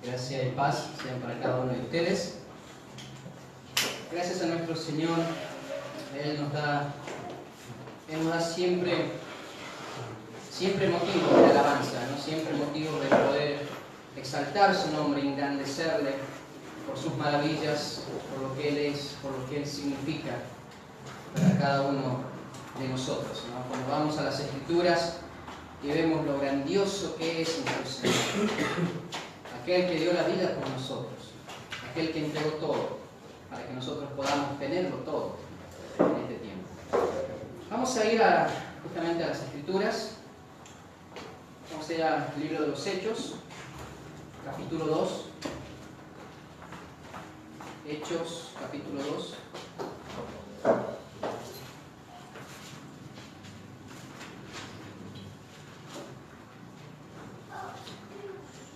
Gracia y paz sean para cada uno de ustedes. Gracias a nuestro Señor, Él nos da siempre motivos de alabanza, ¿no? Siempre motivos de poder exaltar su nombre, engrandecerle por sus maravillas, por lo que Él es, por lo que Él significa para cada uno de nosotros, ¿no? Cuando vamos a las Escrituras y vemos lo grandioso que es nuestro Señor, aquel que dio la vida por nosotros, aquel que entregó todo para que nosotros podamos tenerlo todo en este tiempo. Vamos a ir justamente a las Escrituras. Vamos a ir al libro de los Hechos, capítulo 2. Hechos, capítulo 2.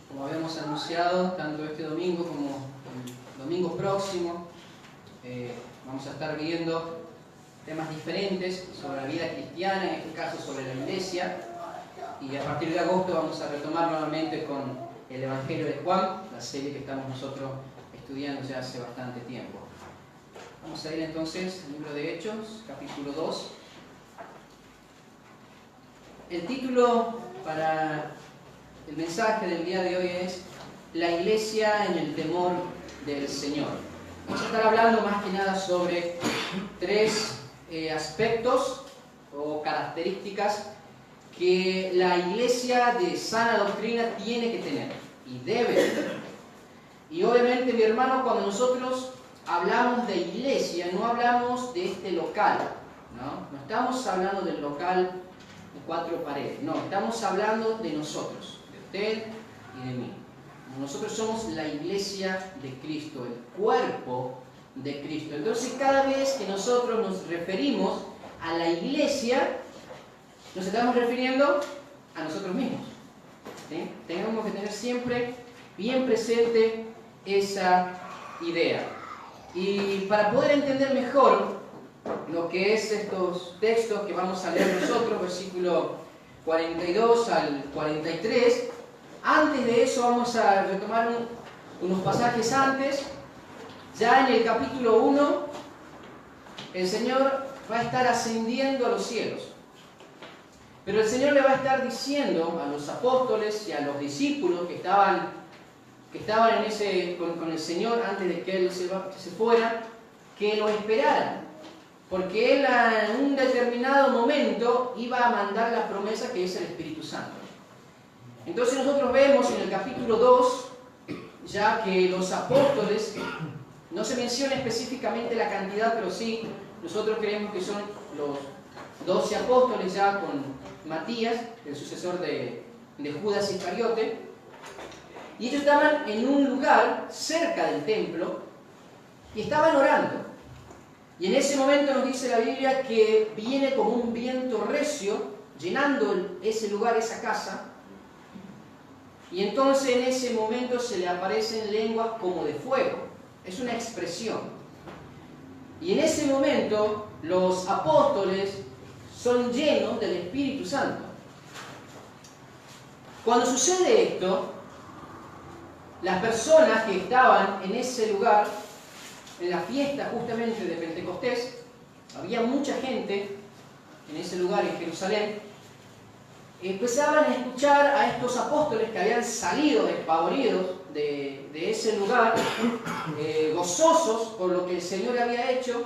Como habíamos anunciado, tanto este domingo como el domingo próximo, vamos a estar viendo temas diferentes sobre la vida cristiana, en este caso sobre la iglesia, y a partir de agosto vamos a retomar nuevamente con el Evangelio de Juan, la serie que estamos nosotros estudiando ya hace bastante tiempo. Vamos a ir entonces al libro de Hechos, capítulo 2. El título para el mensaje del día de hoy es La iglesia en el temor del Señor. Vamos a estar hablando más que nada sobre tres aspectos o características que la iglesia de sana doctrina tiene que tener y debe tener. Y obviamente, mi hermano, cuando nosotros hablamos de iglesia, no hablamos de este local, ¿no? No estamos hablando del local de cuatro paredes, no, estamos hablando de nosotros, de usted y de mí. Nosotros somos la iglesia de Cristo, el cuerpo de Cristo. Entonces, cada vez que nosotros nos referimos a la iglesia, nos estamos refiriendo a nosotros mismos, ¿sí? Tenemos que tener siempre bien presente esa idea. Y para poder entender mejor lo que es estos textos que vamos a leer nosotros, versículo 42 al 43, antes de eso vamos a retomar unos pasajes antes. Ya en el capítulo 1, el Señor va a estar ascendiendo a los cielos. Pero el Señor le va a estar diciendo a los apóstoles y a los discípulos que estaban con el Señor antes de que Él se fuera, que lo esperaran. Porque Él en un determinado momento iba a mandar la promesa que es el Espíritu Santo. Entonces nosotros vemos en el capítulo 2, ya que los apóstoles, no se menciona específicamente la cantidad, pero sí, nosotros creemos que son los 12 apóstoles ya con Matías, el sucesor de Judas Iscariote, y ellos estaban en un lugar cerca del templo y estaban orando. Y en ese momento nos dice la Biblia que viene como un viento recio, llenando ese lugar, esa casa, y entonces en ese momento se le aparecen lenguas como de fuego. Es una expresión. Y en ese momento los apóstoles son llenos del Espíritu Santo. Cuando sucede esto, las personas que estaban en ese lugar, en la fiesta justamente de Pentecostés, había mucha gente en ese lugar en Jerusalén, empezaban a escuchar a estos apóstoles que habían salido despavoridos de ese lugar, gozosos por lo que el Señor había hecho,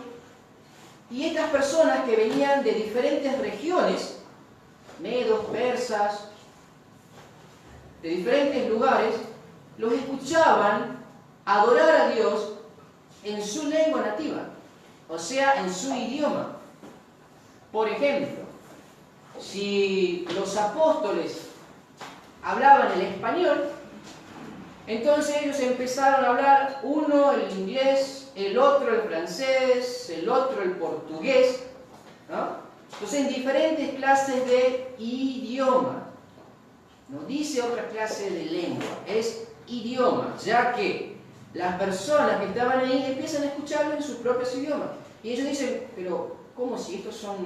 y estas personas que venían de diferentes regiones, medos, persas, de diferentes lugares, los escuchaban adorar a Dios en su lengua nativa, o sea, en su idioma. Por ejemplo, si los apóstoles hablaban el español, entonces ellos empezaron a hablar, uno el inglés, el otro el francés, el otro el portugués, ¿no? Entonces en diferentes clases de idioma. No dice otra clase de lengua, es idioma, ya que las personas que estaban ahí empiezan a escucharlo en sus propios idiomas. Y ellos dicen, pero ¿cómo si estos son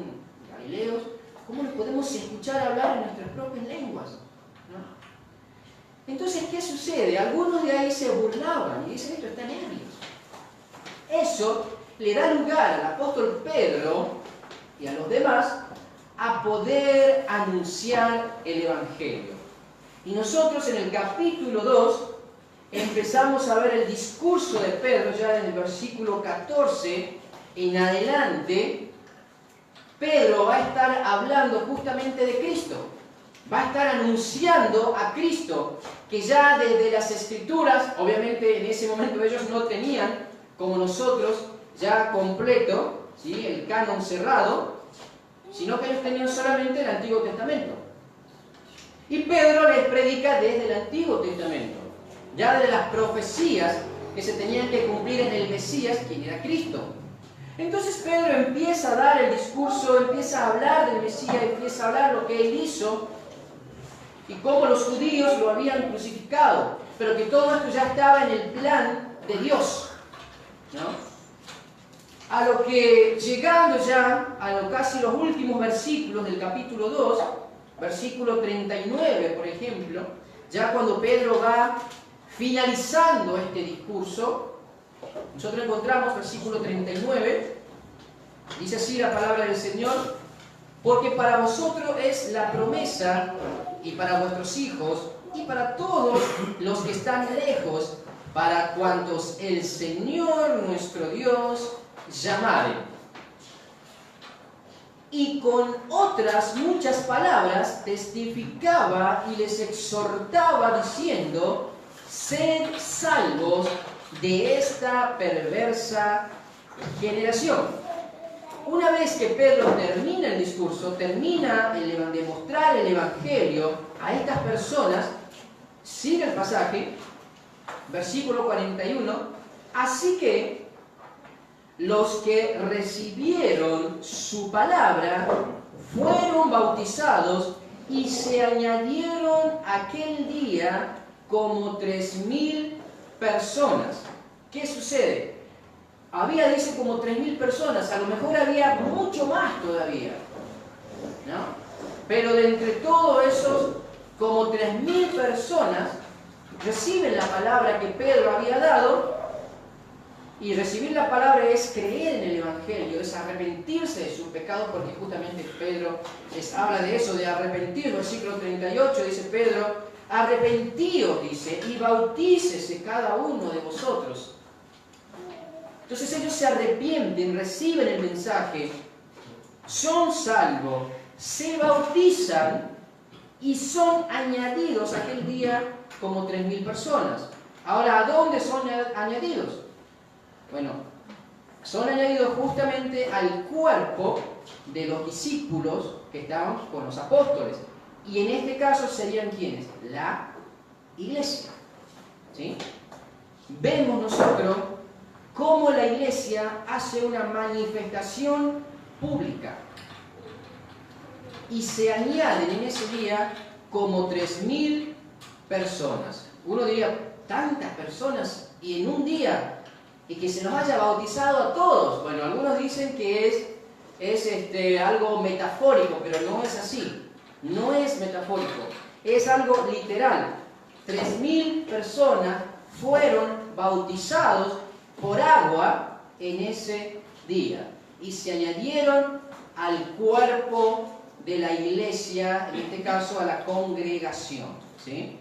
galileos? ¿Cómo les podemos escuchar hablar en nuestras propias lenguas? ¿No? Entonces, ¿qué sucede? Algunos de ahí se burlaban y dicen, esto están ebrios. Eso le da lugar al apóstol Pedro y a los demás a poder anunciar el Evangelio. Y nosotros en el capítulo 2 empezamos a ver el discurso de Pedro ya en el versículo 14 en adelante. Pedro va a estar hablando justamente de Cristo. Va a estar anunciando a Cristo, que ya desde las Escrituras, obviamente en ese momento ellos no tenían, como nosotros, ya completo, ¿sí?, el canon cerrado, sino que ellos tenían solamente el Antiguo Testamento. Y Pedro les predica desde el Antiguo Testamento, ya de las profecías que se tenían que cumplir en el Mesías, quien era Cristo. Entonces Pedro empieza a dar el discurso, empieza a hablar del Mesías, empieza a hablar lo que él hizo y cómo los judíos lo habían crucificado, pero que todo esto ya estaba en el plan de Dios, ¿no? A lo que, llegando ya a casi los últimos versículos del capítulo 2, versículo 39, por ejemplo, ya cuando Pedro va finalizando este discurso, nosotros encontramos versículo 39, dice así la palabra del Señor: porque para vosotros es la promesa, y para vuestros hijos, y para todos los que están lejos, para cuantos el Señor nuestro Dios llamare. Y con otras muchas palabras testificaba y les exhortaba diciendo: sed salvos de esta perversa generación. Una vez que Pedro termina el discurso, termina de mostrar el Evangelio a estas personas, sigue el pasaje, versículo 41, así que los que recibieron su palabra fueron bautizados y se añadieron aquel día como 3.000 personas. ¿Qué sucede? Había, dice, como 3.000 personas, a lo mejor había mucho más todavía, ¿no? Pero de entre todos esos, como 3.000 personas reciben la palabra que Pedro había dado. Y recibir la palabra es creer en el Evangelio, es arrepentirse de sus pecados, porque justamente Pedro les habla de eso, de arrepentir. Versículo 38 dice Pedro: arrepentíos, dice, y bautícese cada uno de vosotros. Entonces ellos se arrepienten, reciben el mensaje, son salvos, se bautizan y son añadidos aquel día como 3.000 personas. Ahora, ¿a dónde son añadidos? Bueno, son añadidos justamente al cuerpo de los discípulos que estaban con los apóstoles. Y en este caso serían ¿quiénes? La iglesia, ¿sí? Vemos nosotros cómo la iglesia hace una manifestación pública y se añaden en ese día como 3.000 personas. Uno diría, tantas personas y en un día, y que se nos haya bautizado a todos. Bueno, algunos dicen que es algo metafórico, pero no es así. No es metafórico, es algo literal. 3.000 personas fueron bautizados por agua en ese día y se añadieron al cuerpo de la iglesia, en este caso a la congregación, ¿sí?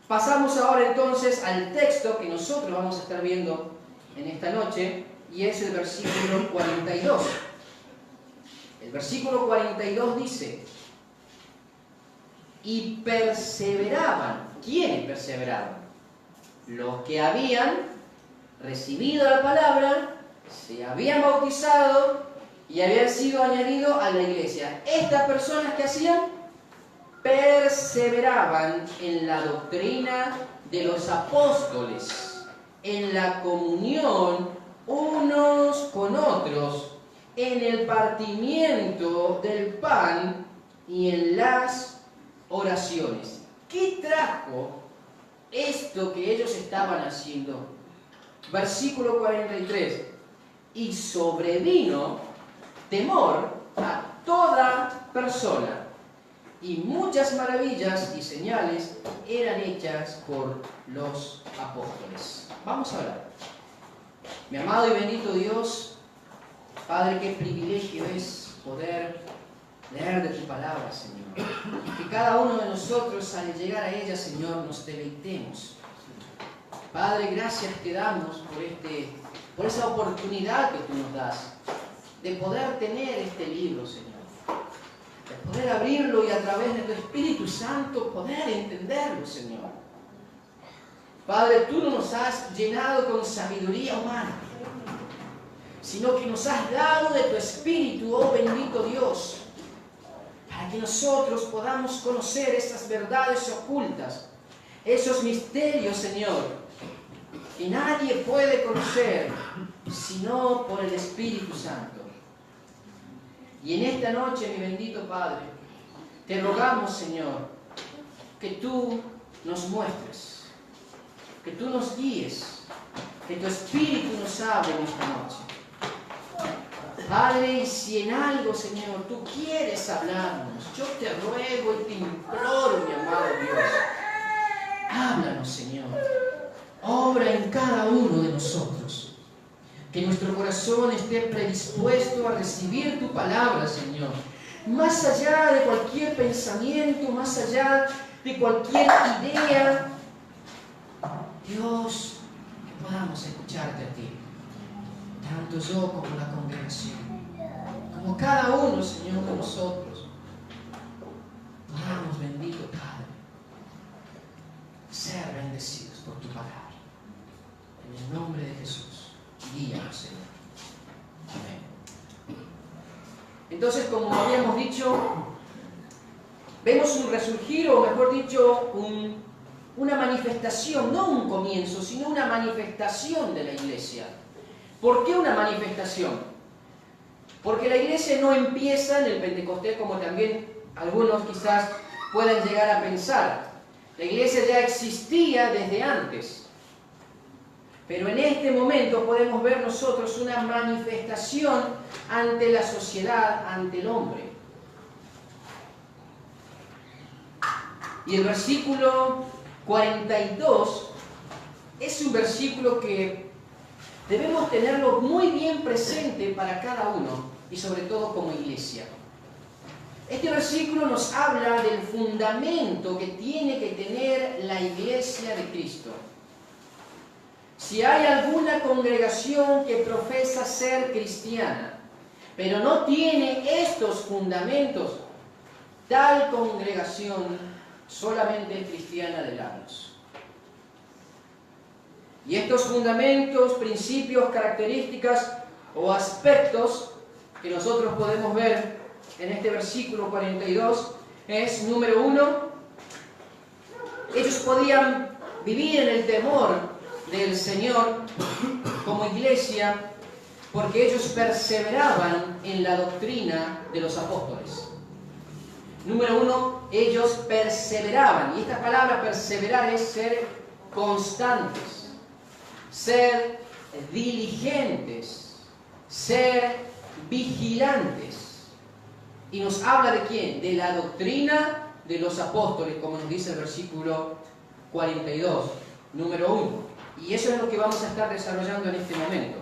Pasamos ahora entonces al texto que nosotros vamos a estar viendo en esta noche, y es el versículo 42. El versículo 42 dice: y perseveraban. ¿Quiénes perseveraban? Los que habían recibido la palabra, se habían bautizado y habían sido añadidos a la iglesia. Estas personas, ¿qué hacían? Perseveraban en la doctrina de los apóstoles, en la comunión unos con otros, en el partimiento del pan y en las oraciones. ¿Qué trajo esto que ellos estaban haciendo? Versículo 43. Y sobrevino temor a toda persona, y muchas maravillas y señales eran hechas por los apóstoles. Vamos a hablar. Mi amado y bendito Dios, Padre, qué privilegio es poder leer de tu palabra, Señor. Que cada uno de nosotros, al llegar a ella, Señor, nos deleitemos. Padre, gracias te damos por esa oportunidad que tú nos das de poder tener este libro, Señor. De poder abrirlo y a través de tu Espíritu Santo poder entenderlo, Señor. Padre, tú no nos has llenado con sabiduría humana, sino que nos has dado de tu Espíritu, oh bendito Dios, para que nosotros podamos conocer esas verdades ocultas, esos misterios, Señor, que nadie puede conocer sino por el Espíritu Santo. Y en esta noche, mi bendito Padre, te rogamos, Señor, que tú nos muestres, que tú nos guíes, que tu Espíritu nos hable en esta noche. Padre, y si en algo, Señor, tú quieres hablarnos, yo te ruego y te imploro, mi amado Dios, háblanos, Señor. Obra en cada uno de nosotros. Que nuestro corazón esté predispuesto a recibir tu palabra, Señor. Más allá de cualquier pensamiento, más allá de cualquier idea, Dios, que podamos escucharte a ti. Tanto yo como la congregación. Como cada uno, Señor, de nosotros. Podamos, bendito Padre, ser bendecidos por tu palabra. En el nombre de Jesús, guíanos, Señor. Amén. Entonces, como habíamos dicho, vemos un resurgir, o mejor dicho, una manifestación, no un comienzo, sino una manifestación de la iglesia. ¿Por qué una manifestación? Porque la iglesia no empieza en el Pentecostés, como también algunos quizás puedan llegar a pensar. La iglesia ya existía desde antes. Pero en este momento podemos ver nosotros una manifestación ante la sociedad, ante el hombre. Y el versículo 42 es un versículo que debemos tenerlo muy bien presente para cada uno y sobre todo como iglesia. Este versículo nos habla del fundamento que tiene que tener la iglesia de Cristo. Si hay alguna congregación que profesa ser cristiana, pero no tiene estos fundamentos, tal congregación solamente es cristiana de labios. Y estos fundamentos, principios, características o aspectos que nosotros podemos ver en este versículo 42 es, número 1, ellos podían vivir en el temor del Señor como iglesia porque ellos perseveraban en la doctrina de los apóstoles. Número 1, ellos perseveraban, y esta palabra perseverar es ser constantes, ser diligentes, ser vigilantes. Y nos habla de quién? De la doctrina de los apóstoles, como nos dice el versículo 42, número 1. Y eso es lo que vamos a estar desarrollando en este momento.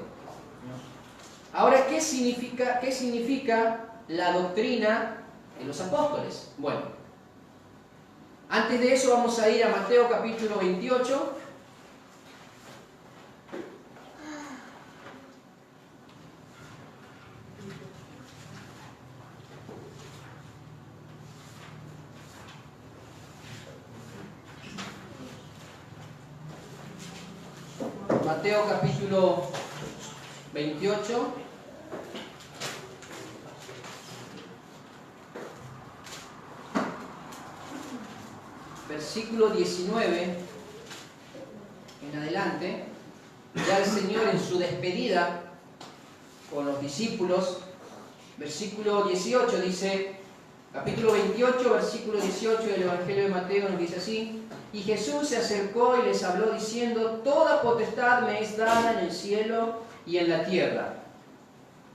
Ahora, ¿qué significa la doctrina de los apóstoles? Bueno, antes de eso vamos a ir a Mateo capítulo 28. Mateo capítulo 28. Versículo 19 en adelante, ya el Señor en su despedida con los discípulos, versículo 18 dice, capítulo 28, versículo 18 del Evangelio de Mateo nos dice así: y Jesús se acercó y les habló diciendo: toda potestad me es dada en el cielo y en la tierra.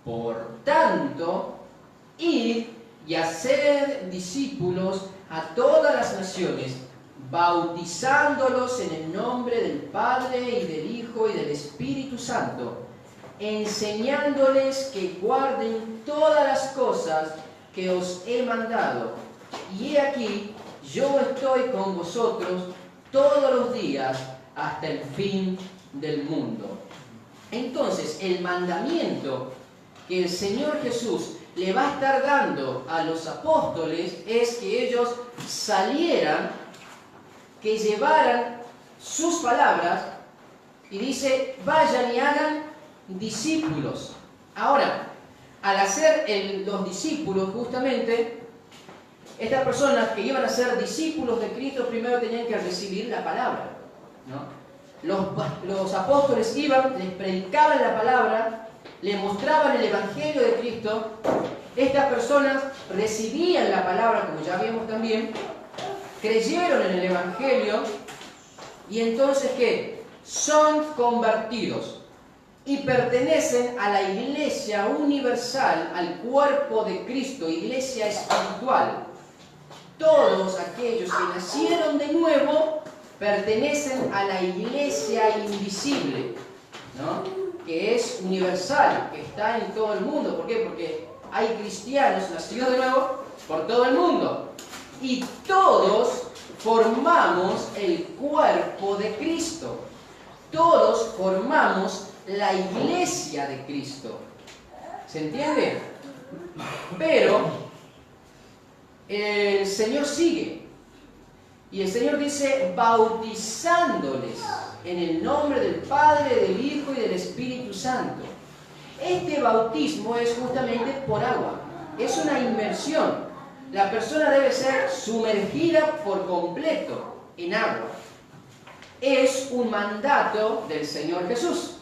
Por tanto, id y haced discípulos a todas las naciones, bautizándolos en el nombre del Padre y del Hijo y del Espíritu Santo, enseñándoles que guarden todas las cosas que os he mandado. Y he aquí, yo estoy con vosotros todos los días hasta el fin del mundo. Entonces, el mandamiento que el Señor Jesús le va a estar dando a los apóstoles es que ellos salieran, que llevaran sus palabras, y dice, vayan y hagan discípulos. Ahora, al hacer los discípulos, justamente, estas personas que iban a ser discípulos de Cristo primero tenían que recibir la palabra, ¿no? Los apóstoles iban, les predicaban la palabra, les mostraban el Evangelio de Cristo. Estas personas recibían la palabra, como ya vimos también, creyeron en el Evangelio, y entonces ¿qué? Son convertidos y pertenecen a la iglesia universal, al cuerpo de Cristo, iglesia espiritual. Todos aquellos que nacieron de nuevo pertenecen a la iglesia invisible, ¿no? Que es universal, que está en todo el mundo. ¿Por qué? Porque hay cristianos nacidos de nuevo por todo el mundo. Y todos formamos el cuerpo de Cristo. Todos formamos la iglesia de Cristo. ¿Se entiende? Pero el Señor sigue. Y el Señor dice, bautizándoles en el nombre del Padre, del Hijo y del Espíritu Santo. Este bautismo es justamente por agua. Es una inmersión. La persona debe ser sumergida por completo en agua. Es un mandato del Señor Jesús.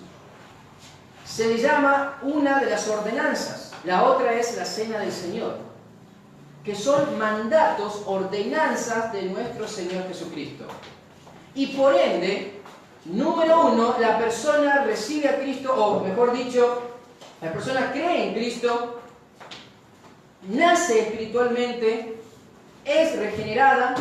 Se le llama una de las ordenanzas. La otra es la Cena del Señor, que son mandatos, ordenanzas de nuestro Señor Jesucristo. Y por ende, número uno, la persona recibe a Cristo, o mejor dicho, la persona cree en Cristo, nace espiritualmente, es regenerada,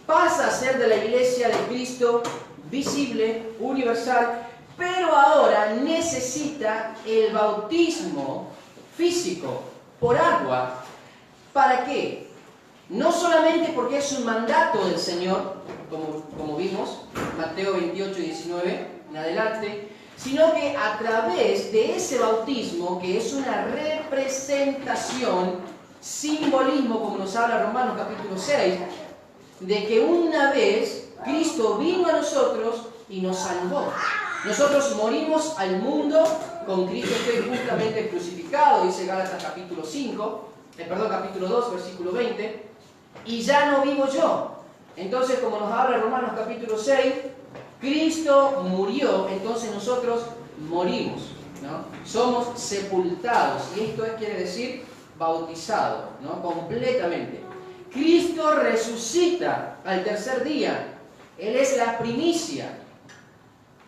pasa a ser de la iglesia de Cristo, visible, universal, pero ahora necesita el bautismo físico por agua. ¿Para qué? No solamente porque es un mandato del Señor, como vimos, Mateo 28 y 19 en adelante, sino que a través de ese bautismo, que es una representación, simbolismo, como nos habla Romanos capítulo 6, de que una vez Cristo vino a nosotros y nos salvó. Nosotros morimos al mundo con Cristo, fue justamente crucificado, dice Gálatas capítulo 5, capítulo 2, versículo 20, y ya no vivo yo. Entonces, como nos habla Romanos capítulo 6, Cristo murió, entonces nosotros morimos, ¿no? Somos sepultados, y esto quiere decir bautizados, ¿no? Completamente. Cristo resucita al tercer día, Él es la primicia,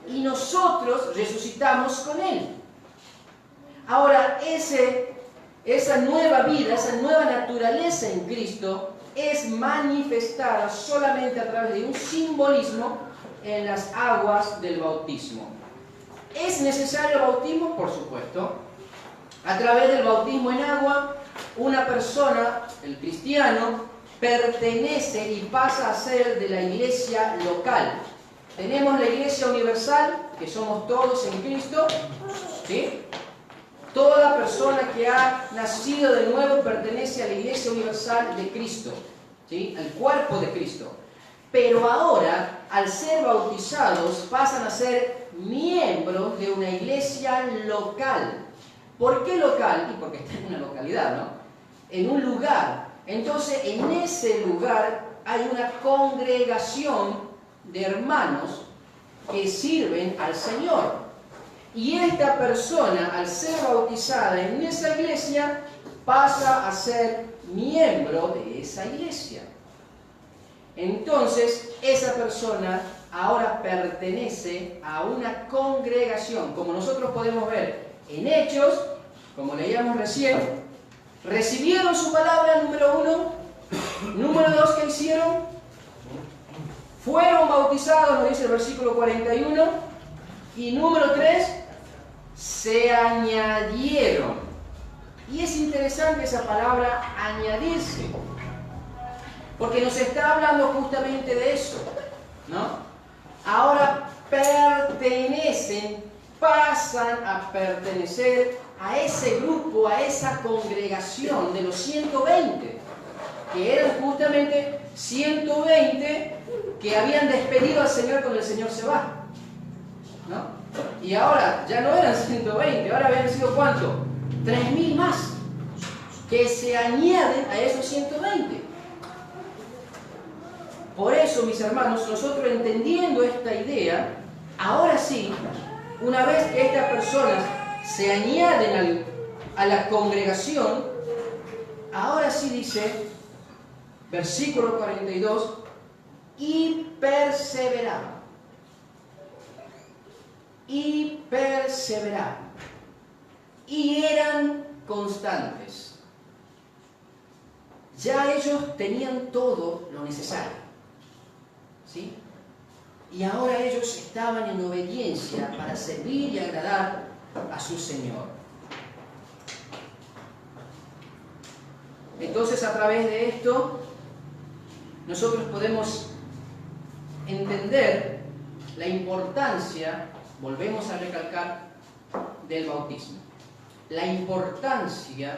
y nosotros resucitamos con Él. Ahora, esa nueva vida, esa nueva naturaleza en Cristo es manifestada solamente a través de un simbolismo en las aguas del bautismo. ¿Es necesario el bautismo? Por supuesto. A través del bautismo en agua, una persona, el cristiano, pertenece y pasa a ser de la iglesia local. Tenemos la iglesia universal, que somos todos en Cristo, ¿sí? Toda persona que ha nacido de nuevo pertenece a la iglesia universal de Cristo, ¿sí? Al cuerpo de Cristo. Pero ahora, al ser bautizados, pasan a ser miembros de una iglesia local. ¿Por qué local? Y porque está en una localidad, ¿no? En un lugar. Entonces, en ese lugar hay una congregación de hermanos que sirven al Señor. Y esta persona, al ser bautizada en esa iglesia, pasa a ser miembro de esa iglesia. Entonces, esa persona ahora pertenece a una congregación, como nosotros podemos ver en Hechos, como leíamos recién. Recibieron su palabra, número uno, Número 2, ¿qué hicieron? Fueron bautizados, nos dice el versículo 41. Y número 3, se añadieron. Y es interesante esa palabra añadirse, porque nos está hablando justamente de eso, ¿no? Ahora pertenecen, pasan a pertenecer a ese grupo, a esa congregación de los 120, que eran justamente 120 que habían despedido al Señor cuando el Señor se va, ¿no? Y ahora ya no eran 120, ahora habían sido ¿cuánto? 3.000 más, que se añaden a esos 120. Por eso, mis hermanos, nosotros entendiendo esta idea, ahora sí, una vez que estas personas se añaden a la congregación, ahora sí dice, versículo 42, y perseveraban. Y perseveraban. Y eran constantes. Ya ellos tenían todo lo necesario, ¿sí? Y ahora ellos estaban en obediencia para servir y agradar a su Señor. Entonces, a través de esto, nosotros podemos entender la importancia, volvemos a recalcar, del bautismo. La importancia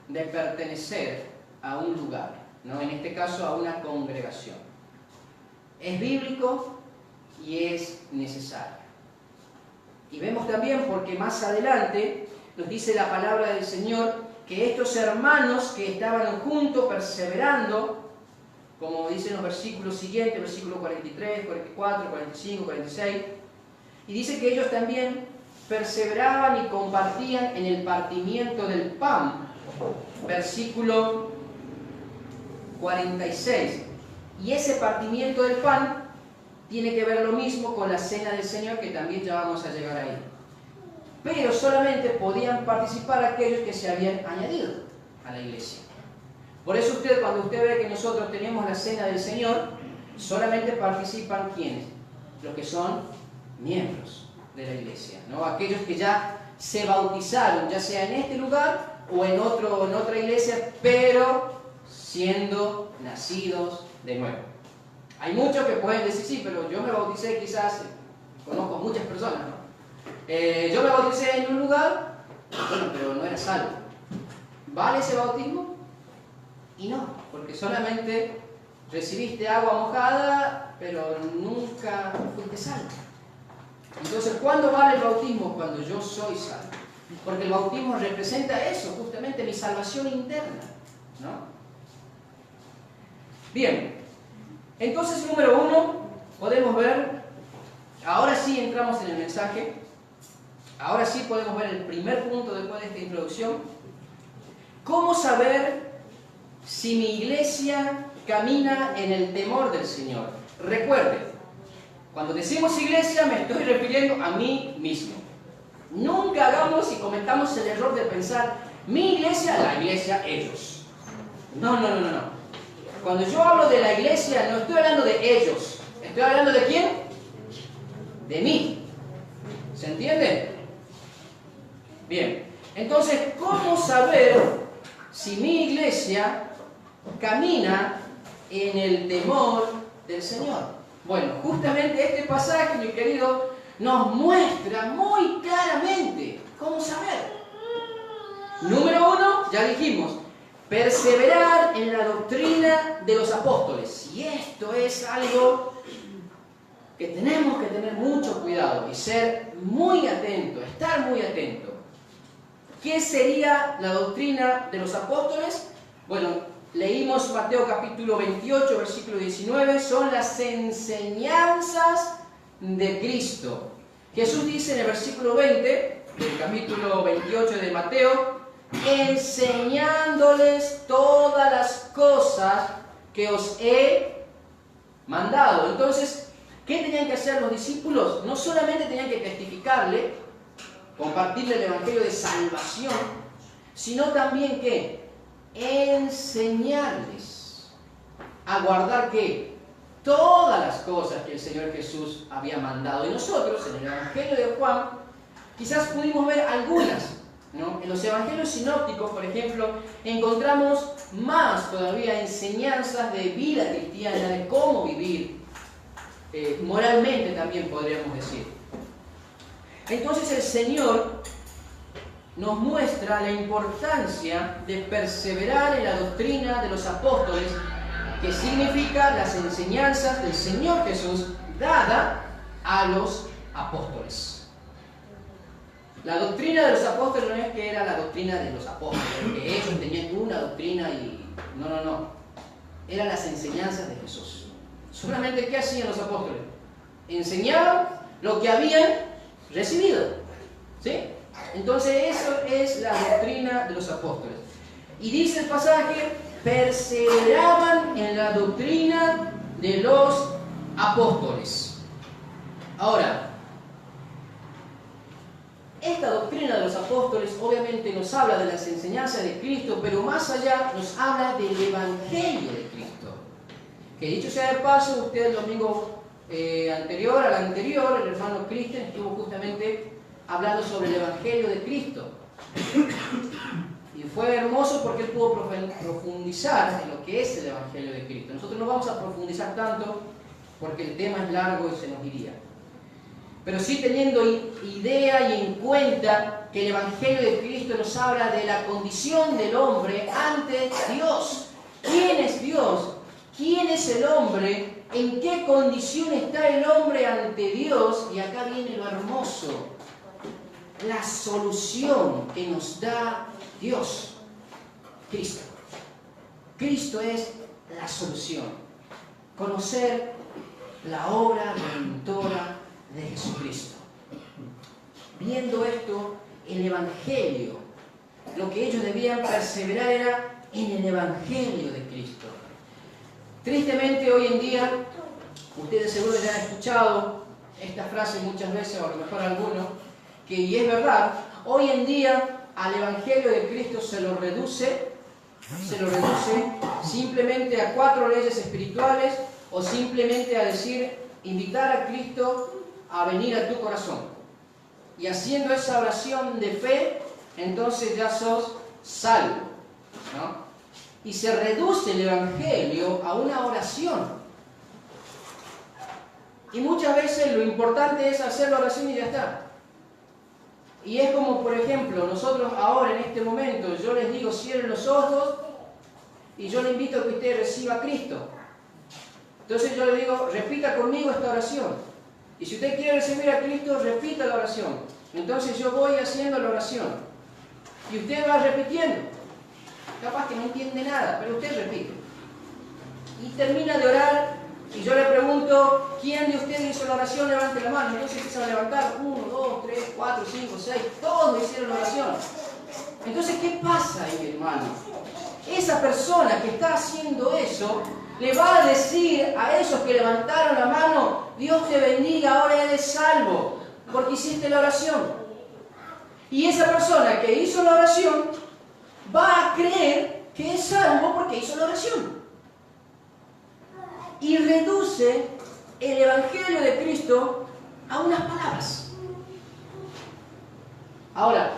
de pertenecer a un lugar, ¿no? En este caso a una congregación. Es bíblico y es necesario. Y vemos también, porque más adelante nos dice la palabra del Señor, que estos hermanos que estaban juntos perseverando, como dicen los versículos siguientes, versículos 43, 44, 45, 46, y dice que ellos también perseveraban y compartían en el partimiento del pan, versículo 46. Y ese partimiento del pan tiene que ver lo mismo con la cena del Señor, que también ya vamos a llegar ahí. Pero solamente podían participar aquellos que se habían añadido a la iglesia. Por eso cuando usted ve que nosotros tenemos la cena del Señor, solamente participan ¿quiénes? Los que son miembros de la iglesia, ¿no? Aquellos que ya se bautizaron, ya sea en este lugar o en otra iglesia, pero siendo nacidos de nuevo. Hay muchos que pueden decir, sí, pero yo me bauticé quizás, conozco muchas personas, ¿no? Yo me bauticé en un lugar, bueno, pero no era salvo. ¿Vale ese bautismo? Y no, porque solamente recibiste agua mojada, pero nunca fuiste salvo. Entonces, ¿cuándo vale el bautismo? Cuando yo soy salvo. Porque el bautismo representa eso, justamente mi salvación interna, ¿no? Bien, entonces número 1, podemos ver, ahora sí entramos en el mensaje, ahora sí podemos ver el primer punto después de esta introducción. ¿Cómo saber si mi iglesia camina en el temor del Señor? Recuerden, cuando decimos iglesia me estoy refiriendo a mí mismo. Nunca hagamos y cometamos el error de pensar, mi iglesia, la iglesia, ellos. No. Cuando yo hablo de la iglesia, no estoy hablando de ellos. ¿Estoy hablando de quién? De mí. ¿Se entiende? Bien. Entonces, ¿cómo saber si mi iglesia camina en el temor del Señor? Bueno, justamente este pasaje, mi querido, nos muestra muy claramente cómo saber. Número 1, ya dijimos, perseverar en la doctrina de los apóstoles. Y esto es algo que tenemos que tener mucho cuidado y ser muy atento, estar muy atento. ¿Qué sería la doctrina de los apóstoles? Bueno, leímos Mateo capítulo 28, versículo 19, son las enseñanzas de Cristo. Jesús dice en el versículo 20 del capítulo 28 de Mateo, enseñándoles todas las cosas que os he mandado. Entonces, ¿qué tenían que hacer los discípulos? No solamente tenían que testificarle, compartirle el evangelio de salvación, sino también que enseñarles. a guardar ¿qué? Todas las cosas que el Señor Jesús había mandado. Y nosotros, en el Evangelio de Juan, quizás pudimos ver algunas, ¿no? En los Evangelios sinópticos, por ejemplo, encontramos más todavía enseñanzas de vida cristiana, de cómo vivir, moralmente también podríamos decir. Entonces el Señor nos muestra la importancia de perseverar en la doctrina de los apóstoles, que significa las enseñanzas del Señor Jesús dada a los apóstoles. La doctrina de los apóstoles no es que era la doctrina de los apóstoles, que ellos tenían una doctrina y... No. Eran las enseñanzas de Jesús. Solamente, ¿qué hacían los apóstoles? Enseñaban lo que habían recibido. ¿Sí? Entonces, eso es la doctrina de los apóstoles. Y dice el pasaje, perseveraban en la doctrina de los apóstoles. Ahora, esta doctrina de los apóstoles obviamente nos habla de las enseñanzas de Cristo, pero más allá nos habla del Evangelio de Cristo. Que dicho sea de paso, usted el domingo anterior, el hermano Cristian estuvo justamente hablando sobre el Evangelio de Cristo. Y fue hermoso porque él pudo profundizar en lo que es el Evangelio de Cristo. Nosotros no vamos a profundizar tanto porque el tema es largo y se nos iría. Pero sí teniendo idea y en cuenta que el Evangelio de Cristo nos habla de la condición del hombre ante Dios. ¿Quién es Dios? ¿Quién es el hombre? ¿En qué condición está el hombre ante Dios? Y acá viene lo hermoso. La solución que nos da Dios. Cristo. Cristo es la solución. Conocer la obra redentora de Jesucristo. Viendo esto, el Evangelio, lo que ellos debían perseverar era en el Evangelio de Cristo. Tristemente hoy en día, ustedes seguro ya han escuchado esta frase muchas veces, o a lo mejor alguno, y es verdad, hoy en día al Evangelio de Cristo se lo reduce simplemente a 4 leyes espirituales, o simplemente a decir, invitar a Cristo a venir a tu corazón. Y haciendo esa oración de fe, entonces ya sos salvo, ¿no? Y se reduce el Evangelio a una oración. Y muchas veces lo importante es hacer la oración y ya está. Y es como, por ejemplo, nosotros ahora en este momento, yo les digo, cierren los ojos y yo les invito a que usted reciba a Cristo. Entonces yo le digo, repita conmigo esta oración. Y si usted quiere recibir a Cristo, repita la oración. Entonces yo voy haciendo la oración. Y usted va repitiendo. Capaz que no entiende nada, pero usted repite. Y termina de orar, y yo le pregunto, ¿quién de ustedes hizo la oración? Levante la mano. Entonces empiezan a levantar, 1, 2, 3, 4, 5, 6, todos hicieron la oración. Entonces, ¿qué pasa ahí, hermano? Esa persona que está haciendo eso, le va a decir a esos que levantaron la mano, Dios te bendiga, ahora eres salvo, porque hiciste la oración. Y esa persona que hizo la oración va a creer que es salvo porque hizo la oración. Y reduce el Evangelio de Cristo a unas palabras. Ahora,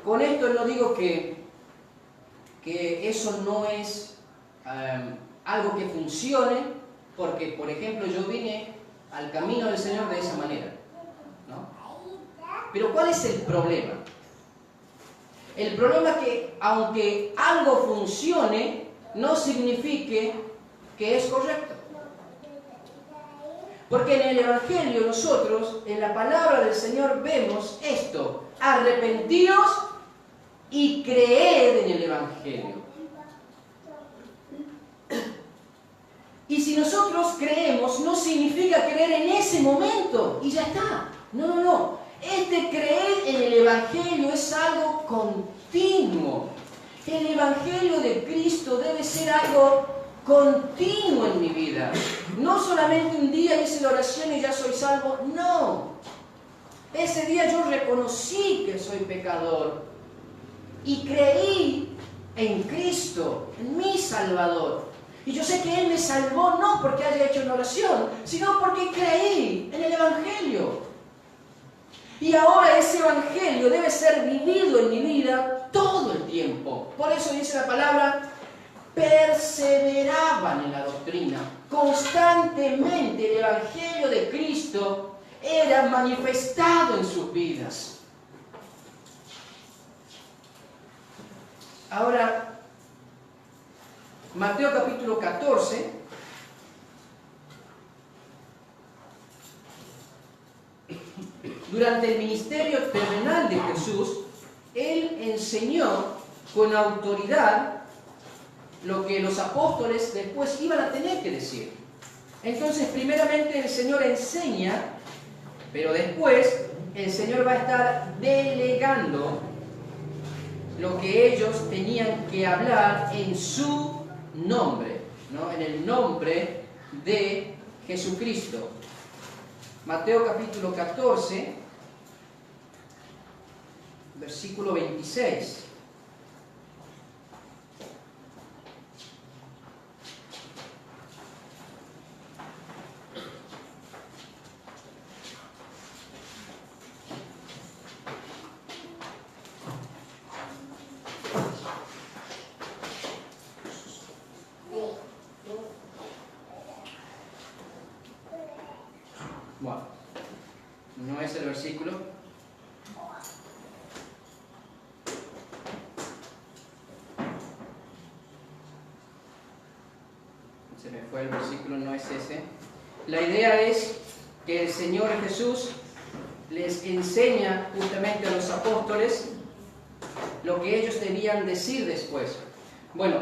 con esto no digo que eso no es algo que funcione, porque, por ejemplo, yo vine al camino del Señor de esa manera, ¿no? Pero ¿cuál es el problema? El problema es que, aunque algo funcione, no signifique que es correcto. Porque en el Evangelio nosotros, en la palabra del Señor, vemos esto: arrepentíos y creed en el Evangelio. Y si nosotros creemos, no significa creer en ese momento y ya está. No. Este creer en el Evangelio es algo continuo. El Evangelio de Cristo debe ser algo continuo en mi vida. No solamente un día hice la oración y ya soy salvo. No. Ese día yo reconocí que soy pecador y creí en Cristo, en mi Salvador. Y yo sé que Él me salvó no porque haya hecho una oración, sino porque creí en el Evangelio. Y ahora ese Evangelio debe ser vivido en mi vida todo el tiempo. Por eso dice la palabra, perseveraban en la doctrina. Constantemente el Evangelio de Cristo era manifestado en sus vidas. Ahora, Mateo capítulo 14, durante el ministerio terrenal de Jesús, Él enseñó con autoridad lo que los apóstoles después iban a tener que decir. Entonces, primeramente el Señor enseña, pero después el Señor va a estar delegando lo que ellos tenían que hablar en su nombre, ¿no? En el nombre de Jesucristo. Mateo capítulo 14, versículo 26. Bueno, no es el versículo. Se me fue el versículo, no es ese. La idea es que el Señor Jesús les enseña justamente a los apóstoles lo que ellos debían decir después. Bueno,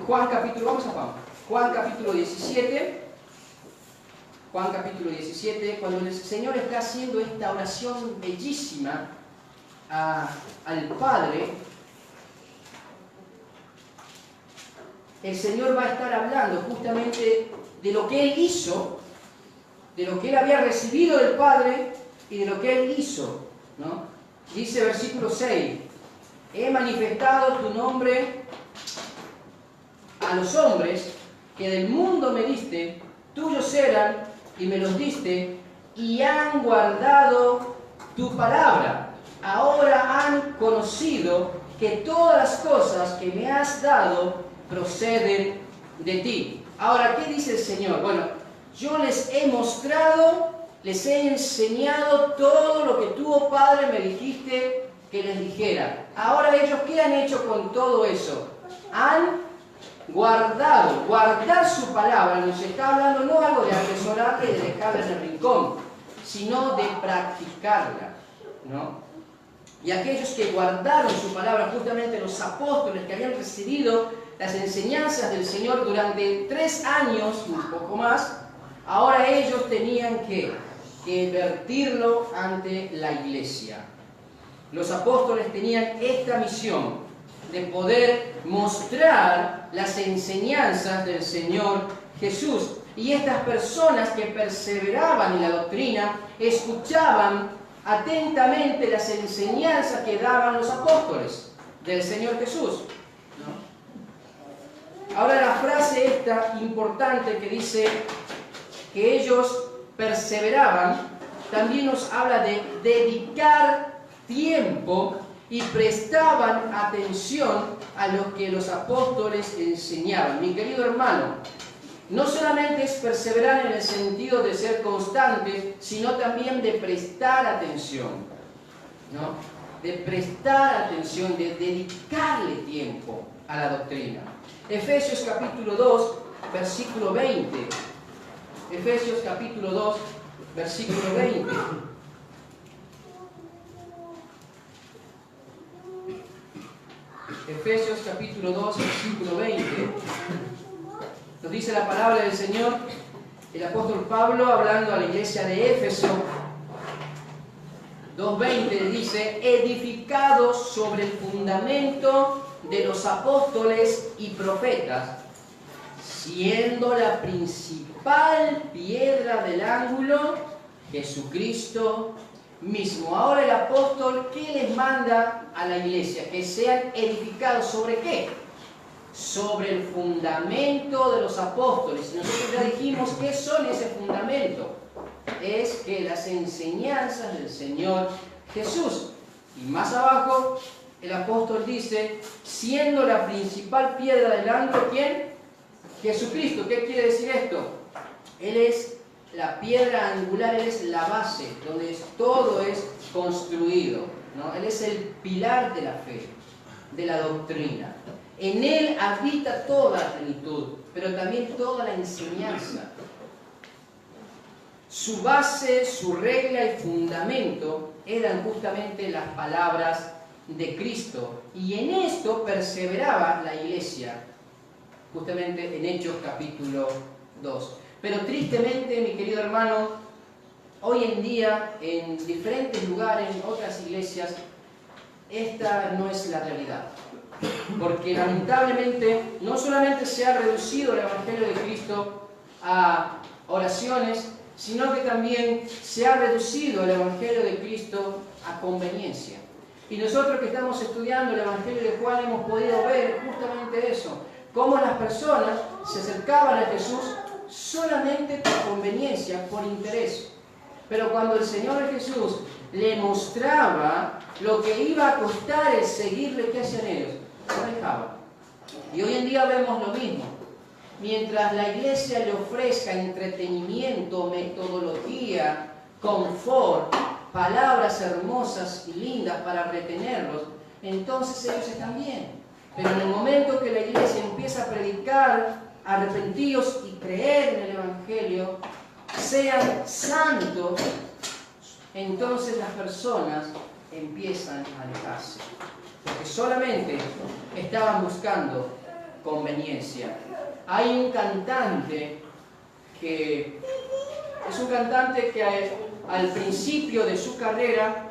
Juan capítulo 17. Juan capítulo 17, cuando el Señor está haciendo esta oración bellísima al Padre, el Señor va a estar hablando justamente de lo que Él hizo, de lo que Él había recibido del Padre y de lo que Él hizo, ¿no? Dice versículo 6, he manifestado tu nombre a los hombres que del mundo me diste, tuyos eran y me los diste, y han guardado tu palabra. Ahora han conocido que todas las cosas que me has dado proceden de ti. Ahora, ¿qué dice el Señor? Bueno, yo les he mostrado, les he enseñado todo lo que tú, oh Padre, me dijiste que les dijera. Ahora ellos, ¿qué han hecho con todo eso? Han guardado. Guardar su palabra nos está hablando no algo de atesorarla y de dejarla en el rincón, sino de practicarla, ¿no? Y aquellos que guardaron su palabra, justamente los apóstoles que habían recibido las enseñanzas del Señor durante 3 años, un poco más, ahora ellos tenían que vertirlo ante la iglesia. Los apóstoles tenían esta misión de poder mostrar las enseñanzas del Señor Jesús. Y estas personas que perseveraban en la doctrina escuchaban atentamente las enseñanzas que daban los apóstoles del Señor Jesús, ¿no? Ahora la frase esta importante que dice que ellos perseveraban, también nos habla de dedicar tiempo y prestaban atención a lo que los apóstoles enseñaban. Mi querido hermano, no solamente es perseverar en el sentido de ser constante, sino también de prestar atención, ¿no? De prestar atención, de dedicarle tiempo a la doctrina. Efesios capítulo 2, versículo 20. Efesios capítulo 2, versículo 20. Efesios capítulo 2, versículo 20. Nos dice la palabra del Señor, el apóstol Pablo hablando a la iglesia de Éfeso, 2:20 dice, edificados sobre el fundamento de los apóstoles y profetas, siendo la principal piedra del ángulo Jesucristo mismo. Ahora el apóstol, ¿qué les manda a la iglesia? Que sean edificados ¿sobre qué? sobre el fundamento de los apóstoles. Y nosotros ya dijimos qué son ese fundamento. Es que las enseñanzas del Señor Jesús. Y más abajo el apóstol dice, siendo la principal piedra del ángulo, ¿quién? Jesucristo. ¿Qué quiere decir esto? Él es la piedra angular, Él es la base, donde todo es construido, ¿no? Él es el pilar de la fe, de la doctrina. En Él habita toda la plenitud, pero también toda la enseñanza. Su base, su regla y fundamento eran justamente las palabras de Cristo. Y en esto perseveraba la iglesia, justamente en Hechos capítulo 2. Pero tristemente, mi querido hermano, hoy en día, en diferentes lugares, en otras iglesias, esta no es la realidad. Porque lamentablemente, no solamente se ha reducido el Evangelio de Cristo a oraciones, sino que también se ha reducido el Evangelio de Cristo a conveniencia. Y nosotros que estamos estudiando el Evangelio de Juan hemos podido ver justamente eso, cómo las personas se acercaban a Jesús solamente por conveniencia, por interés. Pero cuando el Señor Jesús le mostraba lo que iba a costar el seguirle, ¿qué hacían ellos? Se alejaban. Y hoy en día vemos lo mismo. Mientras la iglesia le ofrezca entretenimiento, metodología, confort, palabras hermosas y lindas para retenerlos, entonces ellos están bien. Pero en el momento que la iglesia empieza a predicar, arrepentíos y creer en el Evangelio, sean santos, entonces las personas empiezan a alejarse. Porque solamente estaban buscando conveniencia. Hay un cantante que es un cantante que al principio de su carrera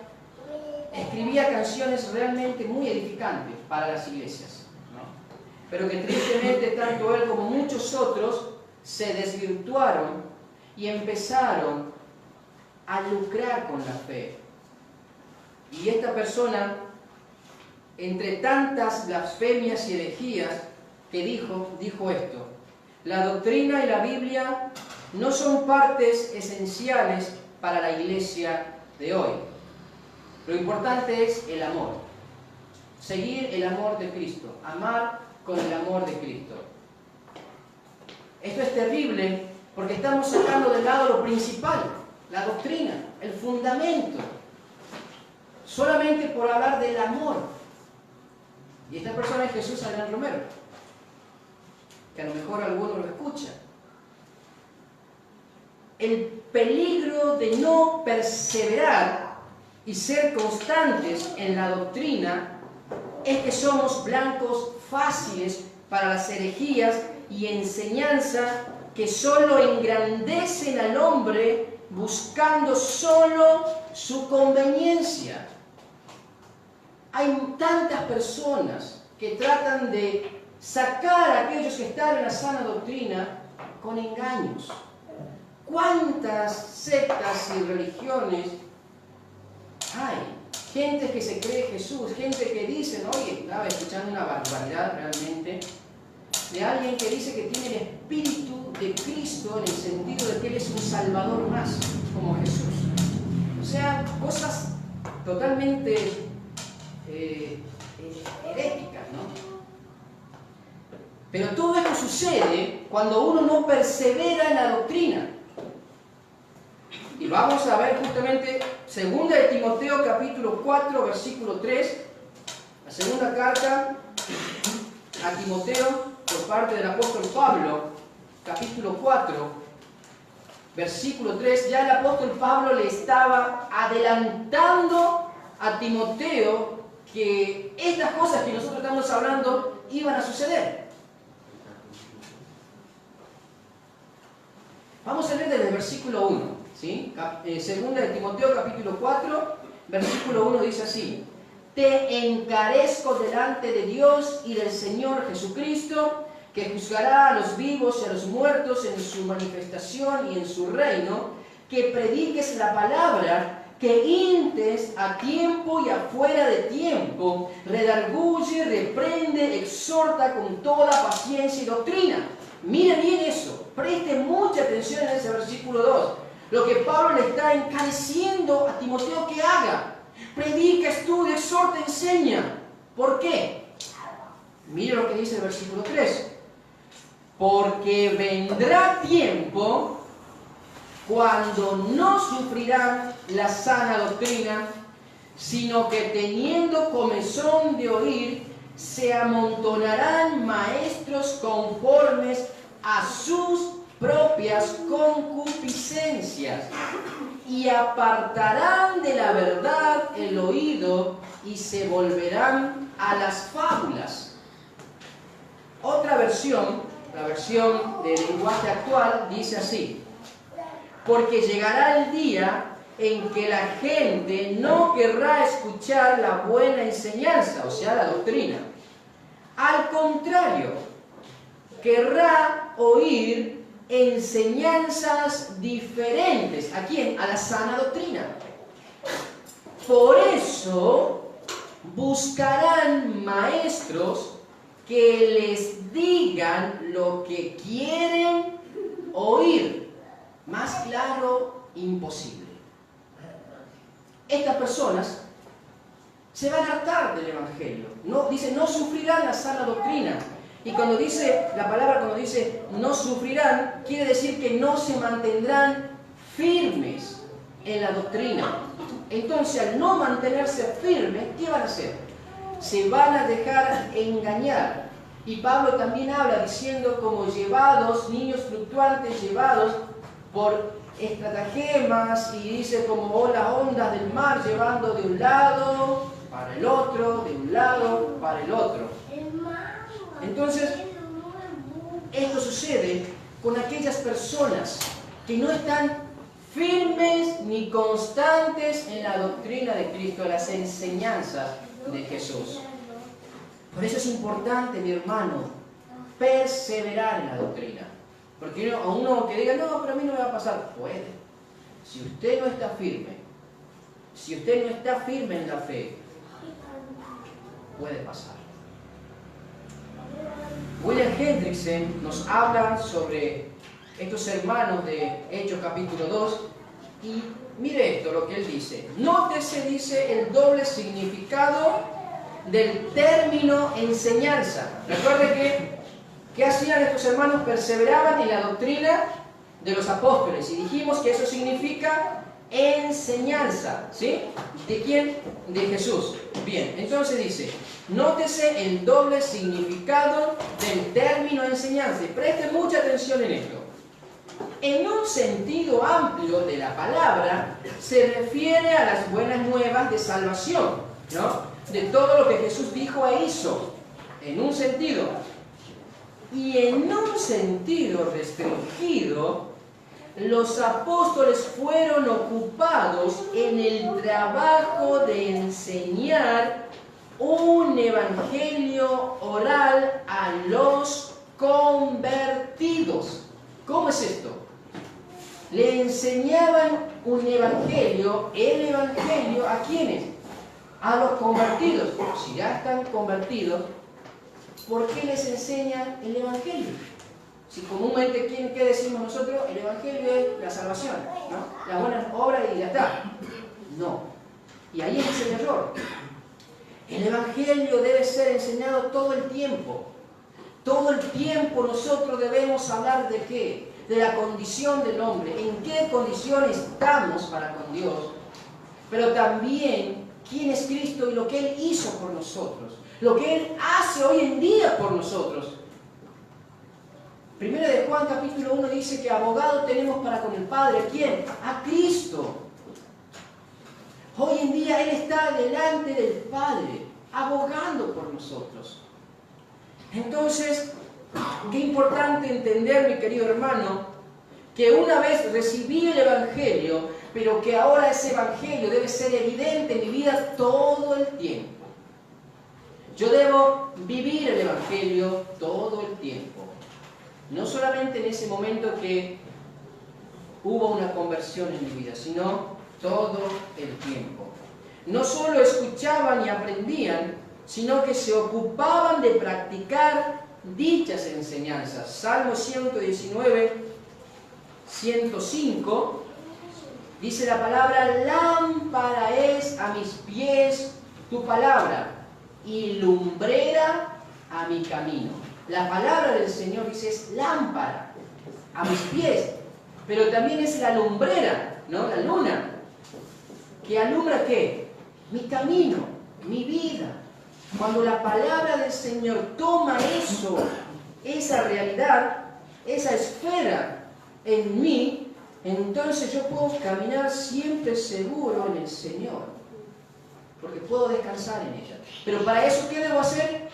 escribía canciones realmente muy edificantes para las iglesias, ¿no? Pero que tristemente tanto él como muchos otros se desvirtuaron y empezaron a lucrar con la fe. Y esta persona, entre tantas blasfemias y herejías que dijo esto: la doctrina y la Biblia no son partes esenciales para la iglesia de hoy. Lo importante es el amor. Seguir el amor de Cristo. Amar con el amor de Cristo. Esto es terrible porque estamos sacando de lado lo principal, la doctrina, el fundamento. Solamente por hablar del amor. Y esta persona es Jesús Adrián Romero, que a lo mejor alguno lo escucha. El peligro de no perseverar y ser constantes en la doctrina es que somos blancos fáciles para las herejías y enseñanza que solo engrandecen al hombre buscando solo su conveniencia. Hay tantas personas que tratan de sacar a aquellos que están en la sana doctrina con engaños. ¿Cuántas sectas y religiones hay? Gente que se cree Jesús, gente que dice, oye, estaba escuchando una barbaridad realmente, de alguien que dice que tiene el Espíritu de Cristo en el sentido de que Él es un Salvador más, como Jesús. O sea, cosas totalmente heréticas, ¿no? Pero todo esto sucede cuando uno no persevera en la doctrina. Y vamos a ver justamente 2 de Timoteo capítulo 4 versículo 3, la segunda carta a Timoteo por parte del apóstol Pablo, capítulo 4, versículo 3. Ya el apóstol Pablo le estaba adelantando a Timoteo que estas cosas que nosotros estamos hablando iban a suceder. Vamos a leer desde el versículo 1, ¿sí? Segunda de Timoteo capítulo 4, versículo 1 dice así: te encarezco delante de Dios y del Señor Jesucristo, que juzgará a los vivos y a los muertos en su manifestación y en su reino, que prediques la palabra, que intes a tiempo y afuera de tiempo, redarguye, reprende, exhorta con toda paciencia y doctrina. Mire bien eso, preste mucha atención en ese versículo 2. Lo que Pablo le está encareciendo a Timoteo que haga. Predica, estudia, exhorta, enseña. ¿Por qué? Mire lo que dice el versículo 3. Porque vendrá tiempo cuando no sufrirán la sana doctrina, sino que teniendo comezón de oír, se amontonarán maestros conformes a sus propias concupiscencias, y apartarán de la verdad el oído y se volverán a las fábulas. Otra versión, la versión del lenguaje actual, dice así: porque llegará el día en que la gente no querrá escuchar la buena enseñanza, o sea, la doctrina. Al contrario, querrá oír enseñanzas diferentes. ¿A quién? A la sana doctrina. Por eso buscarán maestros que les digan lo que quieren oír. Más claro, imposible. Estas personas se van a hartar del Evangelio. No, dice, no sufrirán la sana doctrina. Y cuando dice, la palabra cuando dice no sufrirán, quiere decir que no se mantendrán firmes en la doctrina. Entonces, al no mantenerse firmes, ¿qué van a hacer? Se van a dejar engañar. Y Pablo también habla diciendo como llevados, niños fluctuantes llevados por estratagemas, y dice como las ondas del mar llevando de un lado para el otro, de un lado para el otro. Entonces, esto sucede con aquellas personas que no están firmes ni constantes en la doctrina de Cristo, en las enseñanzas de Jesús. Por eso es importante, mi hermano, perseverar en la doctrina. Porque a uno que diga, no, pero a mí no me va a pasar, puede. Si usted no está firme, si usted no está firme en la fe, puede pasar. William Hendrickson nos habla sobre estos hermanos de Hechos capítulo 2 y mire esto, lo que él dice. Nótese, dice, el doble significado del término enseñanza. Recuerde que hacían estos hermanos, perseveraban en la doctrina de los apóstoles, y dijimos que eso significa enseñanza, ¿sí? ¿De quién? De Jesús. Bien, entonces dice, nótese el doble significado del término enseñanza, y preste mucha atención en esto. En un sentido amplio de la palabra, se refiere a las buenas nuevas de salvación, ¿no? De todo lo que Jesús dijo e hizo, en un sentido. Y en un sentido restringido, los apóstoles fueron ocupados en el trabajo de enseñar un evangelio oral a los convertidos. ¿Cómo es esto? Le enseñaban un evangelio, el evangelio, ¿a quiénes? A los convertidos. Si ya están convertidos, ¿por qué les enseñan el evangelio? Si comúnmente, ¿qué decimos nosotros? El evangelio es la salvación, ¿no? Las buenas obras y ya está. No. Y ahí es el error. El evangelio debe ser enseñado todo el tiempo. Todo el tiempo nosotros debemos hablar de qué? De la condición del hombre. ¿En qué condición estamos para con Dios? Pero también quién es Cristo y lo que Él hizo por nosotros. Lo que Él hace hoy en día por nosotros. Primero de Juan capítulo 1 dice que abogado tenemos para con el Padre. ¿Quién? A Cristo. Hoy en día Él está delante del Padre, abogando por nosotros. Entonces, qué importante entender, mi querido hermano, que una vez recibí el Evangelio, pero que ahora ese Evangelio debe ser evidente en mi vida todo el tiempo. Yo debo vivir el Evangelio todo el tiempo. No solamente en ese momento que hubo una conversión en mi vida, sino todo el tiempo. No solo escuchaban y aprendían, sino que se ocupaban de practicar dichas enseñanzas. Salmo 119, 105, dice la palabra: lámpara es a mis pies tu palabra y lumbrera a mi camino. La palabra del Señor, dice, es lámpara a mis pies, pero también es la lumbrera, ¿no? La luna, que alumbra ¿qué? Mi camino, mi vida. Cuando la palabra del Señor toma eso, esa realidad, esa esfera en mí, entonces yo puedo caminar siempre seguro en el Señor, porque puedo descansar en ella. Pero para eso, ¿qué debo hacer?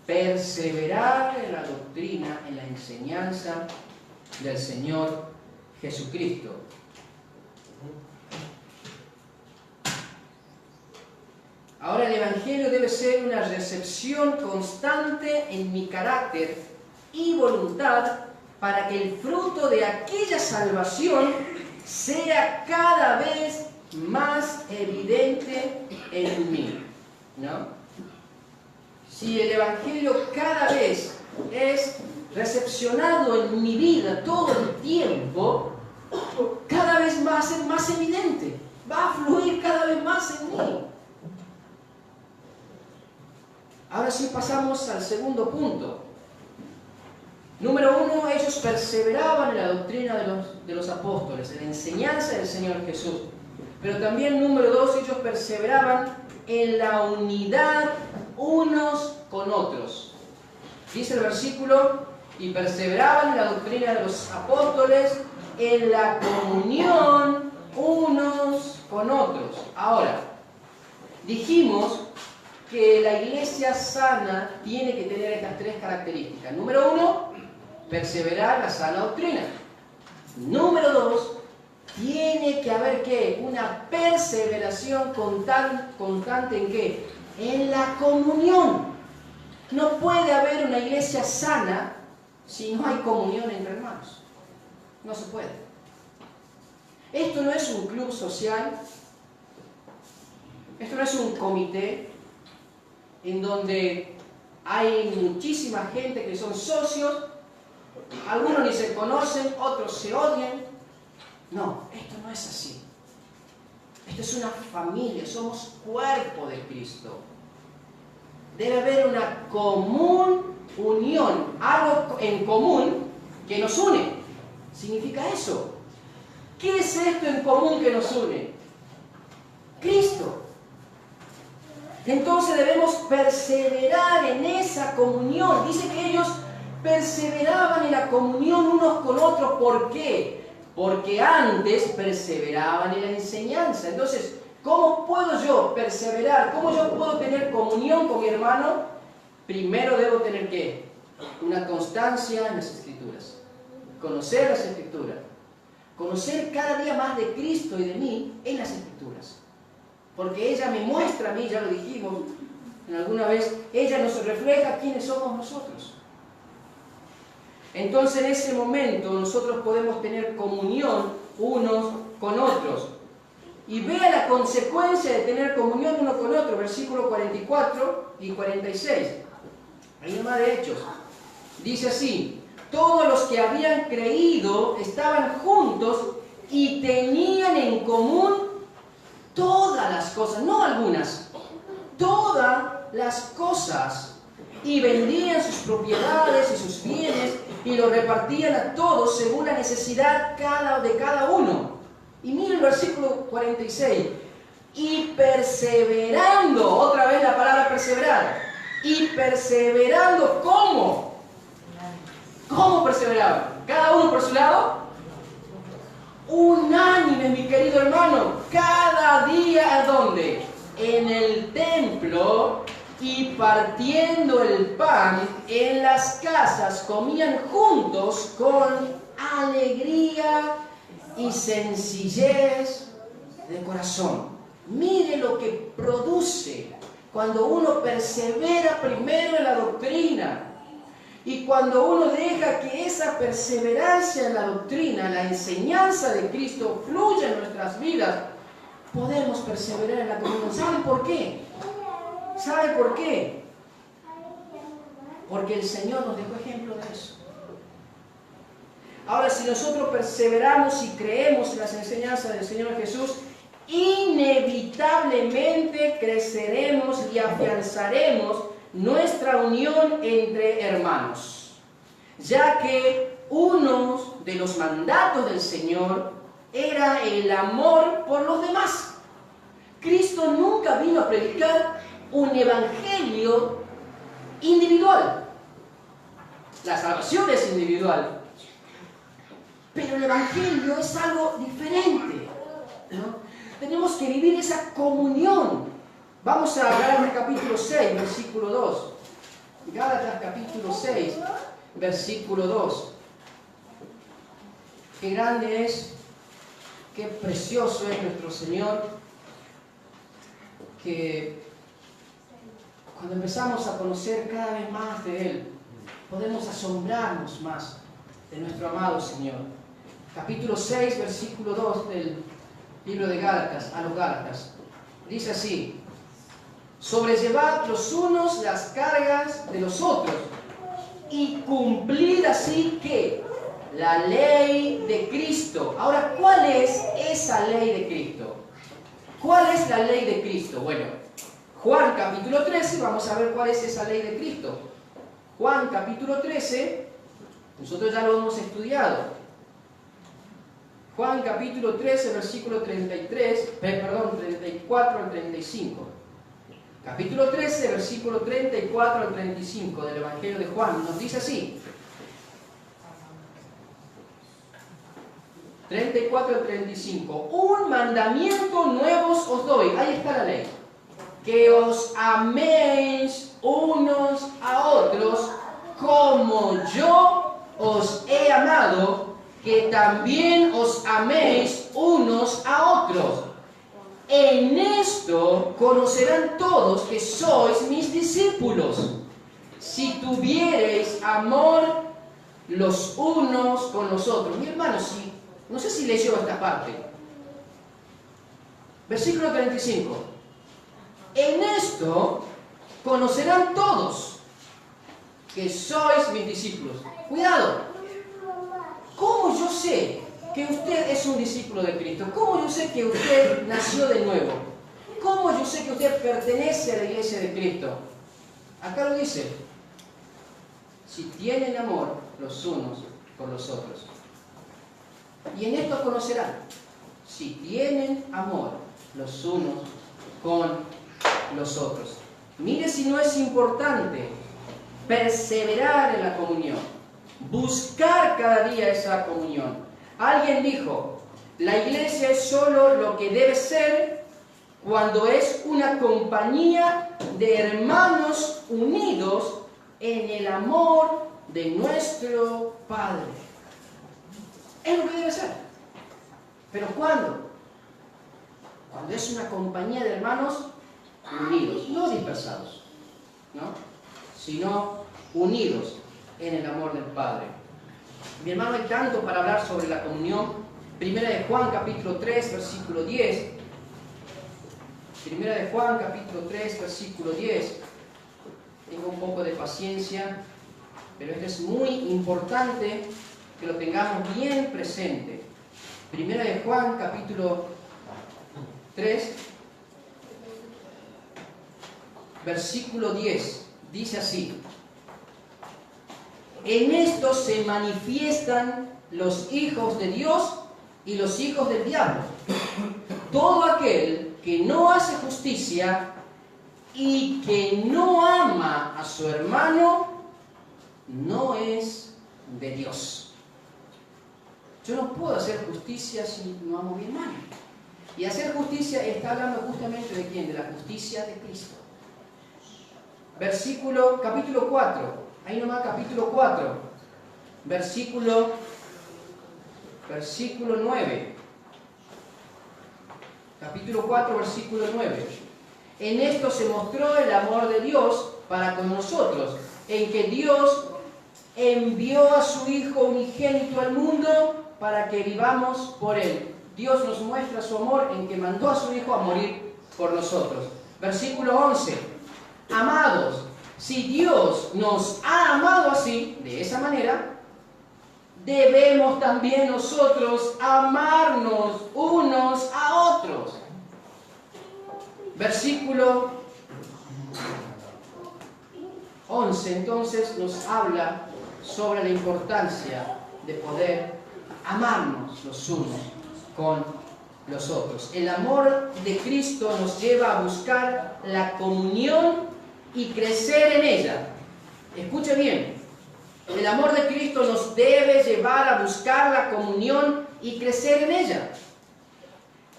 Perseverar en la doctrina, en la enseñanza del Señor Jesucristo. Ahora, el Evangelio debe ser una recepción constante en mi carácter y voluntad para que el fruto de aquella salvación sea cada vez más evidente en mí, ¿no? Si el Evangelio cada vez es recepcionado en mi vida todo el tiempo, cada vez va a ser más evidente, va a fluir cada vez más en mí. Ahora sí pasamos al segundo punto. Número 1, ellos perseveraban en la doctrina de los apóstoles, en la enseñanza del Señor Jesús. Pero también, número 2, ellos perseveraban en la unidad unos con otros. Dice el versículo: y perseveraban en la doctrina de los apóstoles, en la comunión unos con otros. Ahora, dijimos que la iglesia sana tiene que tener estas tres características. Número 1, perseverar en la sana doctrina. Número 2, tiene que haber ¿qué? Una perseveración constante ¿en qué? En la comunión. No puede haber una iglesia sana si no hay comunión entre hermanos. No se puede. Esto no es un club social, esto no es un comité en donde hay muchísima gente que son socios, algunos ni se conocen, otros se odian. No, esto no es así. Esto es una familia, somos cuerpo de Cristo. Debe haber una común unión, algo en común que nos une. Significa eso. ¿Qué es esto en común que nos une? Cristo. Entonces debemos perseverar en esa comunión. Dice que ellos perseveraban en la comunión unos con otros. ¿Por qué? Porque antes perseveraban en la enseñanza. Entonces, ¿cómo puedo yo perseverar? ¿Cómo yo puedo tener comunión con mi hermano? Primero debo tener ¿qué? Una constancia en las Escrituras. Conocer las Escrituras. Conocer cada día más de Cristo y de mí en las Escrituras. Porque ella me muestra a mí, ya lo dijimos en alguna vez, ella nos refleja quiénes somos nosotros. Entonces en ese momento nosotros podemos tener comunión unos con otros. Y vea la consecuencia de tener comunión uno con otro, versículos 44 y 46. Ahí nomás de Hechos. Dice así: todos los que habían creído estaban juntos y tenían en común todas las cosas, no algunas, todas las cosas, y vendían sus propiedades y sus bienes y los repartían a todos según la necesidad de cada uno. Y mira el versículo 46, y perseverando, otra vez la palabra perseverar, y perseverando, ¿cómo? ¿Cómo perseveraban? ¿Cada uno por su lado? Unánime, mi querido hermano, cada día, ¿a dónde? En el templo, y partiendo el pan en las casas, comían juntos con alegría y sencillez de corazón. Mire lo que produce cuando uno persevera primero en la doctrina. Y cuando uno deja que esa perseverancia en la doctrina, la enseñanza de Cristo fluya en nuestras vidas, podemos perseverar en la comunión. ¿Saben por qué? ¿Saben por qué? Porque el Señor nos dejó ejemplo de eso. Ahora, si nosotros perseveramos y creemos en las enseñanzas del Señor Jesús, inevitablemente creceremos y afianzaremos nuestra unión entre hermanos, ya que uno de los mandatos del Señor era el amor por los demás. Cristo nunca vino a predicar un evangelio individual. La salvación es individual, pero el evangelio es algo diferente, ¿no? Tenemos que vivir esa comunión. Vamos a Gálatas capítulo 6, versículo 2. Gálatas capítulo 6, versículo 2. Qué grande es, qué precioso es nuestro Señor, que cuando empezamos a conocer cada vez más de Él, podemos asombrarnos más de nuestro amado Señor. Capítulo 6, versículo 2 del libro de Gálatas, a los Gálatas. Dice así: sobrellevad los unos las cargas de los otros y cumplid así que la ley de Cristo. Ahora, ¿cuál es esa ley de Cristo? ¿Cuál es la ley de Cristo? Bueno, Juan capítulo 13, vamos a ver cuál es esa ley de Cristo. Juan capítulo 13, nosotros ya lo hemos estudiado. Juan capítulo 13, versículo 34 al 35. Capítulo 13, versículo 34 al 35 del Evangelio de Juan. Nos dice así. 34 al 35. Un mandamiento nuevo os doy. Ahí está la ley. Que os améis unos a otros como yo os he amado, que también os améis unos a otros. En esto conocerán todos que sois mis discípulos, si tuviereis amor los unos con los otros. Mi hermano, no sé si leyó esta parte. Versículo 35. En esto conocerán todos que sois mis discípulos. Cuidado. ¿Cómo yo sé que usted es un discípulo de Cristo? ¿Cómo yo sé que usted nació de nuevo? ¿Cómo yo sé que usted pertenece a la iglesia de Cristo? Acá lo dice. Si tienen amor los unos por los otros. Y en esto conocerán. Si tienen amor los unos con los otros. Mire si no es importante perseverar en la comunión. Buscar cada día esa comunión. Alguien dijo, la iglesia es solo lo que debe ser cuando es una compañía de hermanos unidos en el amor de nuestro Padre. Es lo que debe ser. ¿Pero cuándo? Cuando es una compañía de hermanos unidos, no dispersados, ¿no? Sino unidos en el amor del Padre. Mi hermano, hay tanto para hablar sobre la comunión. Primera de Juan capítulo 3, versículo 10. Primera de Juan capítulo 3, versículo 10. Tengo un poco de paciencia, pero esto es muy importante que lo tengamos bien presente. Primera de Juan capítulo 3, versículo 10. Dice así: en esto se manifiestan los hijos de Dios y los hijos del diablo. Todo aquel que no hace justicia y que no ama a su hermano, no es de Dios. Yo no puedo hacer justicia si no amo a mi hermano. Y hacer justicia está hablando justamente de ¿quién? De la justicia de Cristo. Capítulo 4. Ahí nomás, capítulo 4, versículo 9. Capítulo 4, versículo 9. En esto se mostró el amor de Dios para con nosotros, en que Dios envió a su Hijo unigénito al mundo para que vivamos por Él. Dios nos muestra su amor en que mandó a su Hijo a morir por nosotros. Versículo 11. Amados, si Dios nos ha amado así, de esa manera, debemos también nosotros amarnos unos a otros. Versículo 11 entonces nos habla sobre la importancia de poder amarnos los unos con los otros. El amor de Cristo nos lleva a buscar la comunión y crecer en ella. Escuche bien, el amor de Cristo nos debe llevar a buscar la comunión y crecer en ella.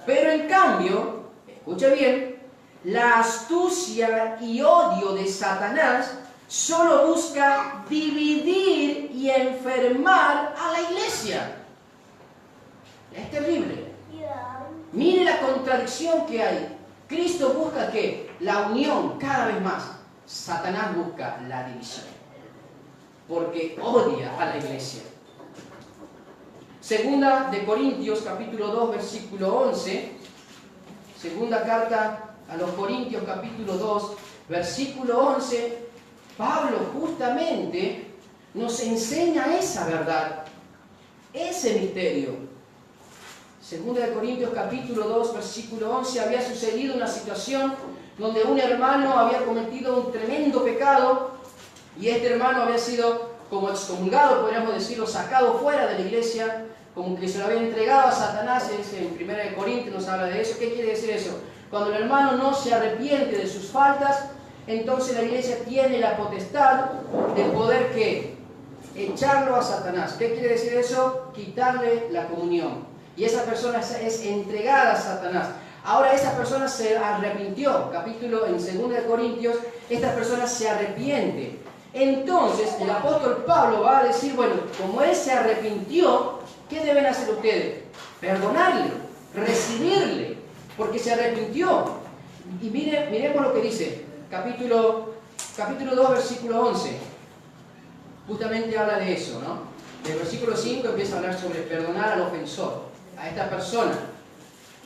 Pero en cambio, escuche bien, la astucia y odio de Satanás solo busca dividir y enfermar a la iglesia. Es terrible. Mire la contradicción que hay. Cristo busca ¿qué? La unión cada vez más. Satanás busca la división, porque odia a la iglesia. Segunda de Corintios, capítulo 2, versículo 11. Segunda carta a los Corintios, capítulo 2, versículo 11. Pablo justamente nos enseña esa verdad, ese misterio. Segunda de Corintios capítulo 2, versículo 11, había sucedido una situación donde un hermano había cometido un tremendo pecado y este hermano había sido como excomulgado, podríamos decirlo, sacado fuera de la iglesia, como que se lo había entregado a Satanás. En 1 de Corintios nos habla de eso. ¿Qué quiere decir eso? Cuando el hermano no se arrepiente de sus faltas, entonces la iglesia tiene la potestad de poder ¿qué? Echarlo a Satanás. ¿Qué quiere decir eso? Quitarle la comunión. Y esa persona es entregada a Satanás. Ahora esa persona se arrepintió. Capítulo en 2 de Corintios, esta persona se arrepiente. Entonces el apóstol Pablo va a decir, bueno, como él se arrepintió, ¿qué deben hacer ustedes? Perdonarle, recibirle, porque se arrepintió. Y miremos lo que dice. Capítulo 2, versículo 11. Justamente habla de eso, ¿no? El versículo 5 empieza a hablar sobre perdonar al ofensor, a esta persona.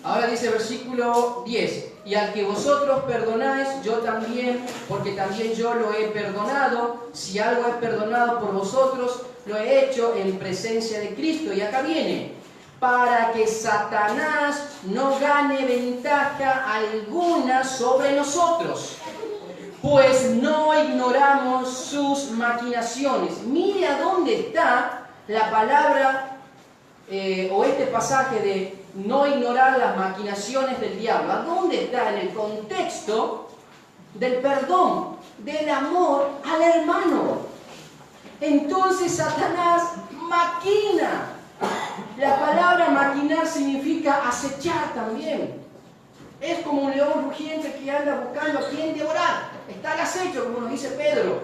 Ahora dice versículo 10. Y al que vosotros perdonáis, yo también, porque también yo lo he perdonado. Si algo he perdonado por vosotros, lo he hecho en presencia de Cristo. Y acá viene. Para que Satanás no gane ventaja alguna sobre nosotros, pues no ignoramos sus maquinaciones. Mire a dónde está la palabra o este pasaje de no ignorar las maquinaciones del diablo. ¿A dónde está? En el contexto del perdón, del amor al hermano. Entonces Satanás maquina. La palabra maquinar significa acechar también. Es como un león rugiente que anda buscando a quien devorar. Está al acecho, como nos dice Pedro.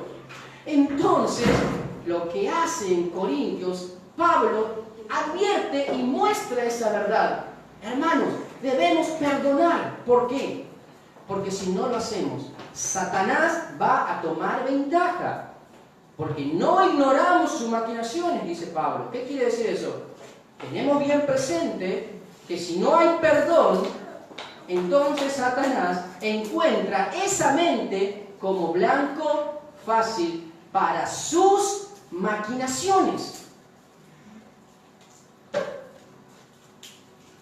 Entonces, lo que hace en Corintios, Pablo advierte y muestra esa verdad. Hermanos, debemos perdonar. ¿Por qué? Porque si no lo hacemos, Satanás va a tomar ventaja. Porque no ignoramos sus maquinaciones, dice Pablo. ¿Qué quiere decir eso? Tenemos bien presente que si no hay perdón, entonces Satanás encuentra esa mente como blanco fácil para sus maquinaciones.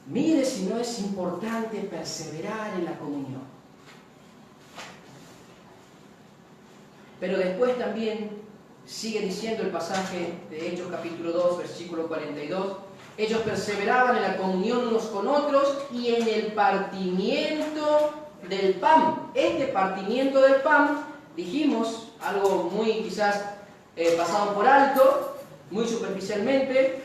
Mire si no es importante perseverar en la comunión. Pero después también sigue diciendo el pasaje de Hechos capítulo 2, versículo 42. Ellos perseveraban en la comunión unos con otros y en el partimiento del pan. Este partimiento del pan, dijimos, algo muy quizás pasado por alto, muy superficialmente.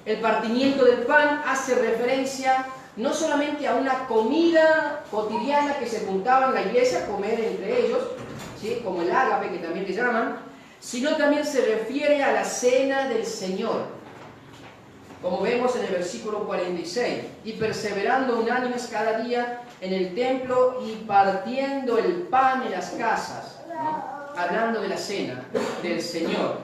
El partimiento del pan hace referencia no solamente a una comida cotidiana que se juntaba en la iglesia a comer entre ellos, ¿sí? Como el ágape que también le llaman, sino también se refiere a la cena del Señor. Como vemos en el versículo 46, y perseverando unánimes cada día en el templo y partiendo el pan en las casas, ¿no? Hablando de la cena del Señor.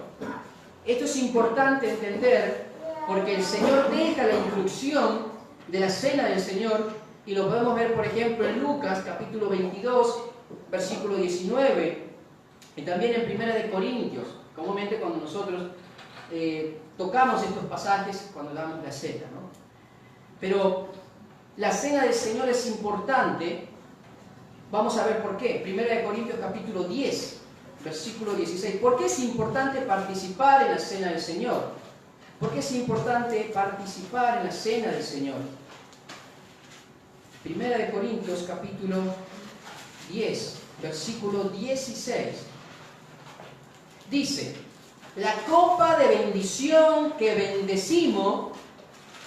Esto es importante entender porque el Señor deja la instrucción de la cena del Señor, y lo podemos ver, por ejemplo, en Lucas, capítulo 22, versículo 19, y también en Primera de Corintios, comúnmente cuando nosotros tocamos estos pasajes cuando damos la cena, ¿no? Pero la cena del Señor es importante. Vamos a ver por qué. Primera de Corintios capítulo 10, versículo 16. ¿Por qué es importante participar en la cena del Señor? ¿Por qué es importante participar en la cena del Señor? Primera de Corintios capítulo 10, versículo 16. Dice: la copa de bendición que bendecimos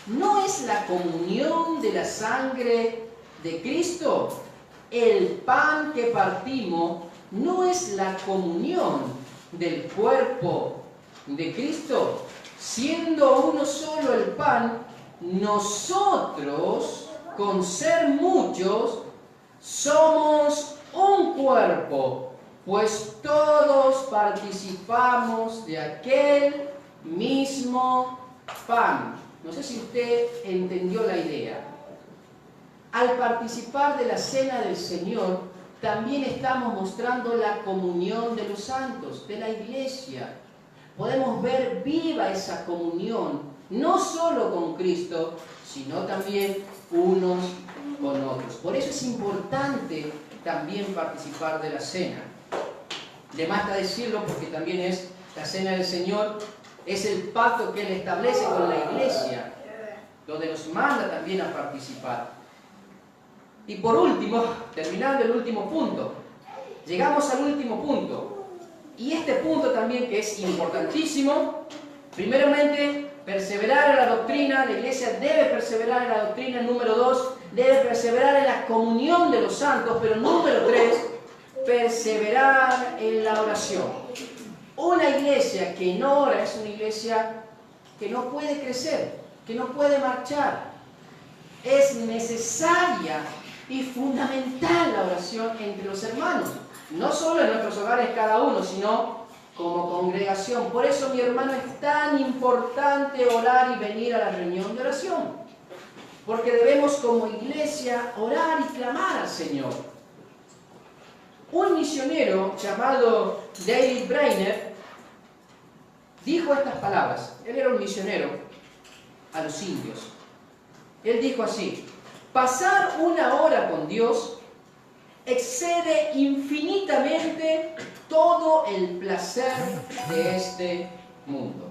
no es la comunión de la sangre de Cristo. El pan que partimos no es la comunión del cuerpo de Cristo. Siendo uno solo el pan, nosotros, con ser muchos, somos un cuerpo, pues todos participamos de aquel mismo pan. No sé si usted entendió la idea. Al participar de la cena del Señor, también estamos mostrando la comunión de los santos, de la iglesia. Podemos ver viva esa comunión, no solo con Cristo, sino también unos con otros. Por eso es importante también participar de la cena. De más está decirlo, porque también es la cena del Señor, es el pacto que Él establece con la iglesia, donde nos manda también a participar. Y por último, terminando el último punto, llegamos al último punto. Y este punto también, que es importantísimo, primeramente, perseverar en la doctrina. La iglesia debe perseverar en la doctrina. Número 2, debe perseverar en la comunión de los santos. Pero número 3, perseverar en la oración. Una iglesia que no ora es una iglesia que no puede crecer, que no puede marchar. Es necesaria y fundamental la oración entre los hermanos. No solo en nuestros hogares cada uno, sino como congregación. Por eso, mi hermano, es tan importante orar y venir a la reunión de oración. Porque debemos como iglesia orar y clamar al Señor. Un misionero llamado David Brainerd dijo estas palabras. Él era un misionero a los indios. Él dijo así: pasar una hora con Dios excede infinitamente todo el placer de este mundo.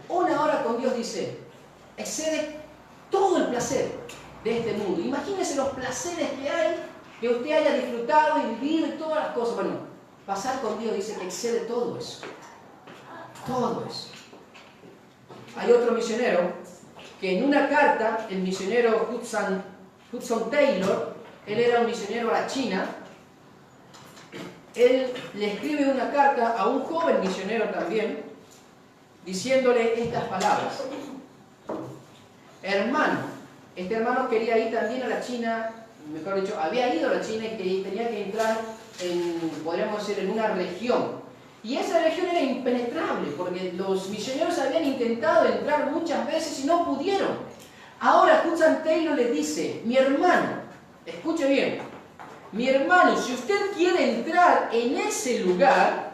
Una hora con Dios, dice, excede todo el placer de este mundo. Imagínese los placeres que hay, que usted haya disfrutado y vivir todas las cosas. Bueno, pasar con Dios, dice, que excede todo eso. Todo eso. Hay otro misionero que en una carta, el misionero Hudson Taylor, él era un misionero a la China, él le escribe una carta a un joven misionero también, diciéndole estas palabras: hermano, este hermano quería ir también a la China, mejor dicho, había ido a la China y que tenía que entrar en, podríamos decir, en una región. Y esa región era impenetrable, porque los misioneros habían intentado entrar muchas veces y no pudieron. Ahora Hudson Taylor le dice: mi hermano, escuche bien, mi hermano, si usted quiere entrar en ese lugar,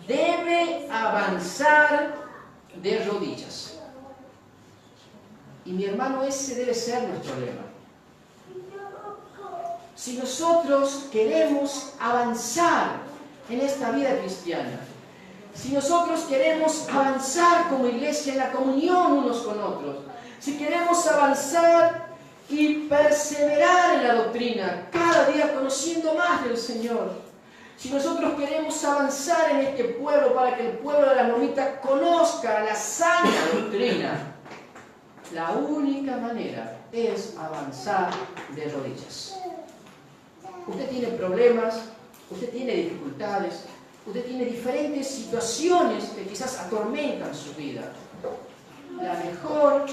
debe avanzar de rodillas. Y mi hermano, ese debe ser nuestro lema. Si nosotros queremos avanzar en esta vida cristiana, si nosotros queremos avanzar como iglesia en la comunión unos con otros, si queremos avanzar y perseverar en la doctrina, cada día conociendo más del Señor, si nosotros queremos avanzar en este pueblo para que el pueblo de la Lomita conozca la sana doctrina, la única manera es avanzar de rodillas. Usted tiene problemas, usted tiene dificultades, usted tiene diferentes situaciones que quizás atormentan su vida. La mejor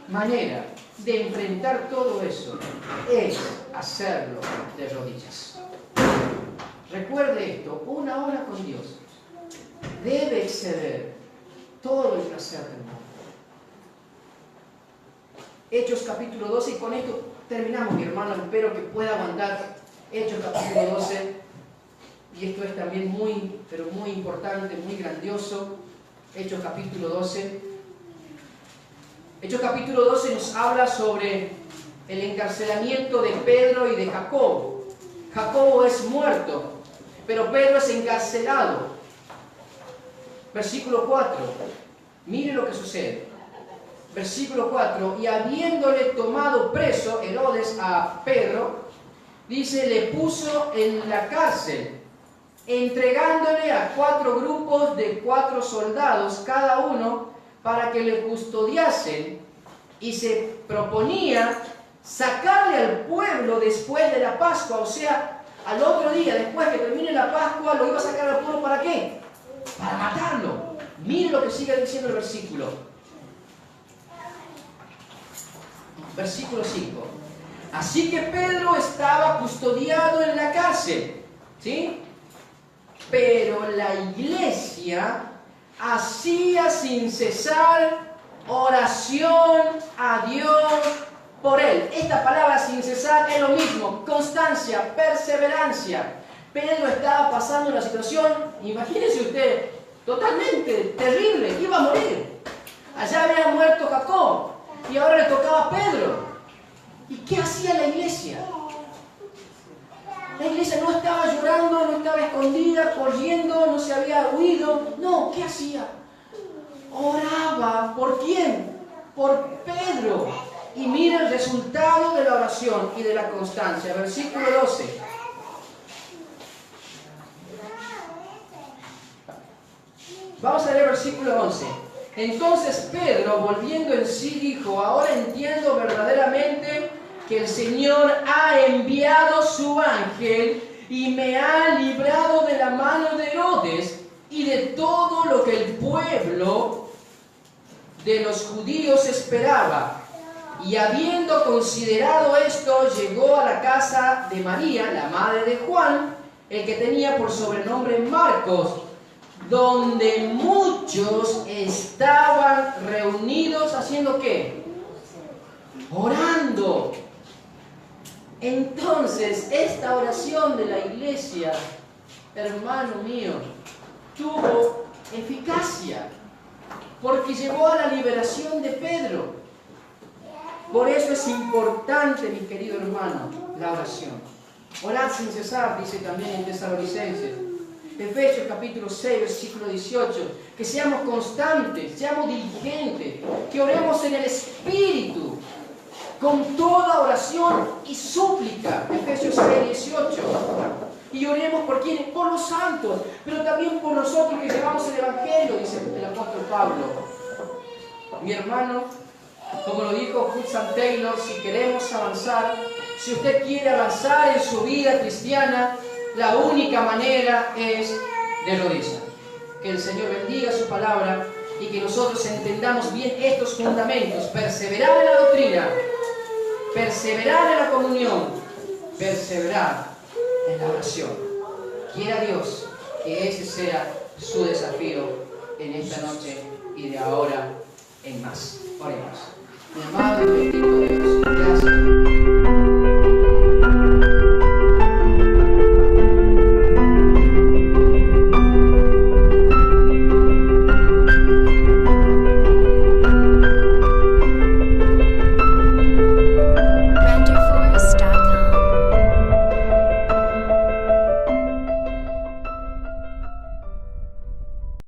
manera de enfrentar todo eso es hacerlo de rodillas. Recuerde esto: una hora con Dios debe exceder todo el placer del mundo. Hechos capítulo 12, y con esto terminamos, mi hermano, espero que pueda aguantar Hechos capítulo 12, y esto es también muy, pero muy importante, muy grandioso. Hechos capítulo 12. Hechos capítulo 12 nos habla sobre el encarcelamiento de Pedro y de Jacobo. Jacobo es muerto, pero Pedro es encarcelado. Versículo 4. Mire lo que sucede. Versículo 4. Y habiéndole tomado preso Herodes a Pedro, dice, le puso en la cárcel, entregándole a 4 grupos de 4 soldados cada uno para que le custodiasen, y se proponía sacarle al pueblo después de la Pascua, o sea, al otro día, después que termine la Pascua, lo iba a sacar al pueblo, ¿para qué? Para matarlo. Mire lo que sigue diciendo el versículo. Versículo 5. Así que Pedro estaba custodiado en la cárcel, ¿sí? Pero la iglesia hacía sin cesar oración a Dios por él. Esta palabra sin cesar es lo mismo, constancia, perseverancia. Pedro estaba pasando una situación, imagínese usted, totalmente terrible, iba a morir. Allá había muerto Jacob y ahora le tocaba a Pedro. ¿Y qué hacía la iglesia? La iglesia no estaba llorando, no estaba escondida, corriendo, no se había huido. No, ¿qué hacía? Oraba. ¿Por quién? Por Pedro. Y mira el resultado de la oración y de la constancia. Versículo 12. Vamos a leer versículo 11. Entonces Pedro, volviendo en sí, dijo, ahora entiendo verdaderamente que el Señor ha enviado su ángel y me ha librado de la mano de Herodes y de todo lo que el pueblo de los judíos esperaba. Y habiendo considerado esto, llegó a la casa de María, la madre de Juan, el que tenía por sobrenombre Marcos, donde muchos estaban reunidos, ¿haciendo qué? Orando. Entonces, esta oración de la iglesia, hermano mío, tuvo eficacia, porque llevó a la liberación de Pedro. Por eso es importante, mi querido hermano, la oración. Orad sin cesar, dice también en Tesalonicenses. Efesios capítulo 6, versículo 18. Que seamos constantes, seamos diligentes, que oremos en el Espíritu, con toda oración y súplica. Efesios 6, 18. Y oremos por quienes, por los santos, pero también por nosotros que llevamos el Evangelio, dice el apóstol Pablo. Mi hermano, como lo dijo Hudson Taylor, si queremos avanzar, si usted quiere avanzar en su vida cristiana, la única manera es de rodillas. Que el Señor bendiga su palabra y que nosotros entendamos bien estos fundamentos. Perseverar en la doctrina, perseverar en la comunión, perseverar en la oración. Quiera Dios que ese sea su desafío en esta noche y de ahora en más. Oremos. Mi amado y bendito Dios, gracias.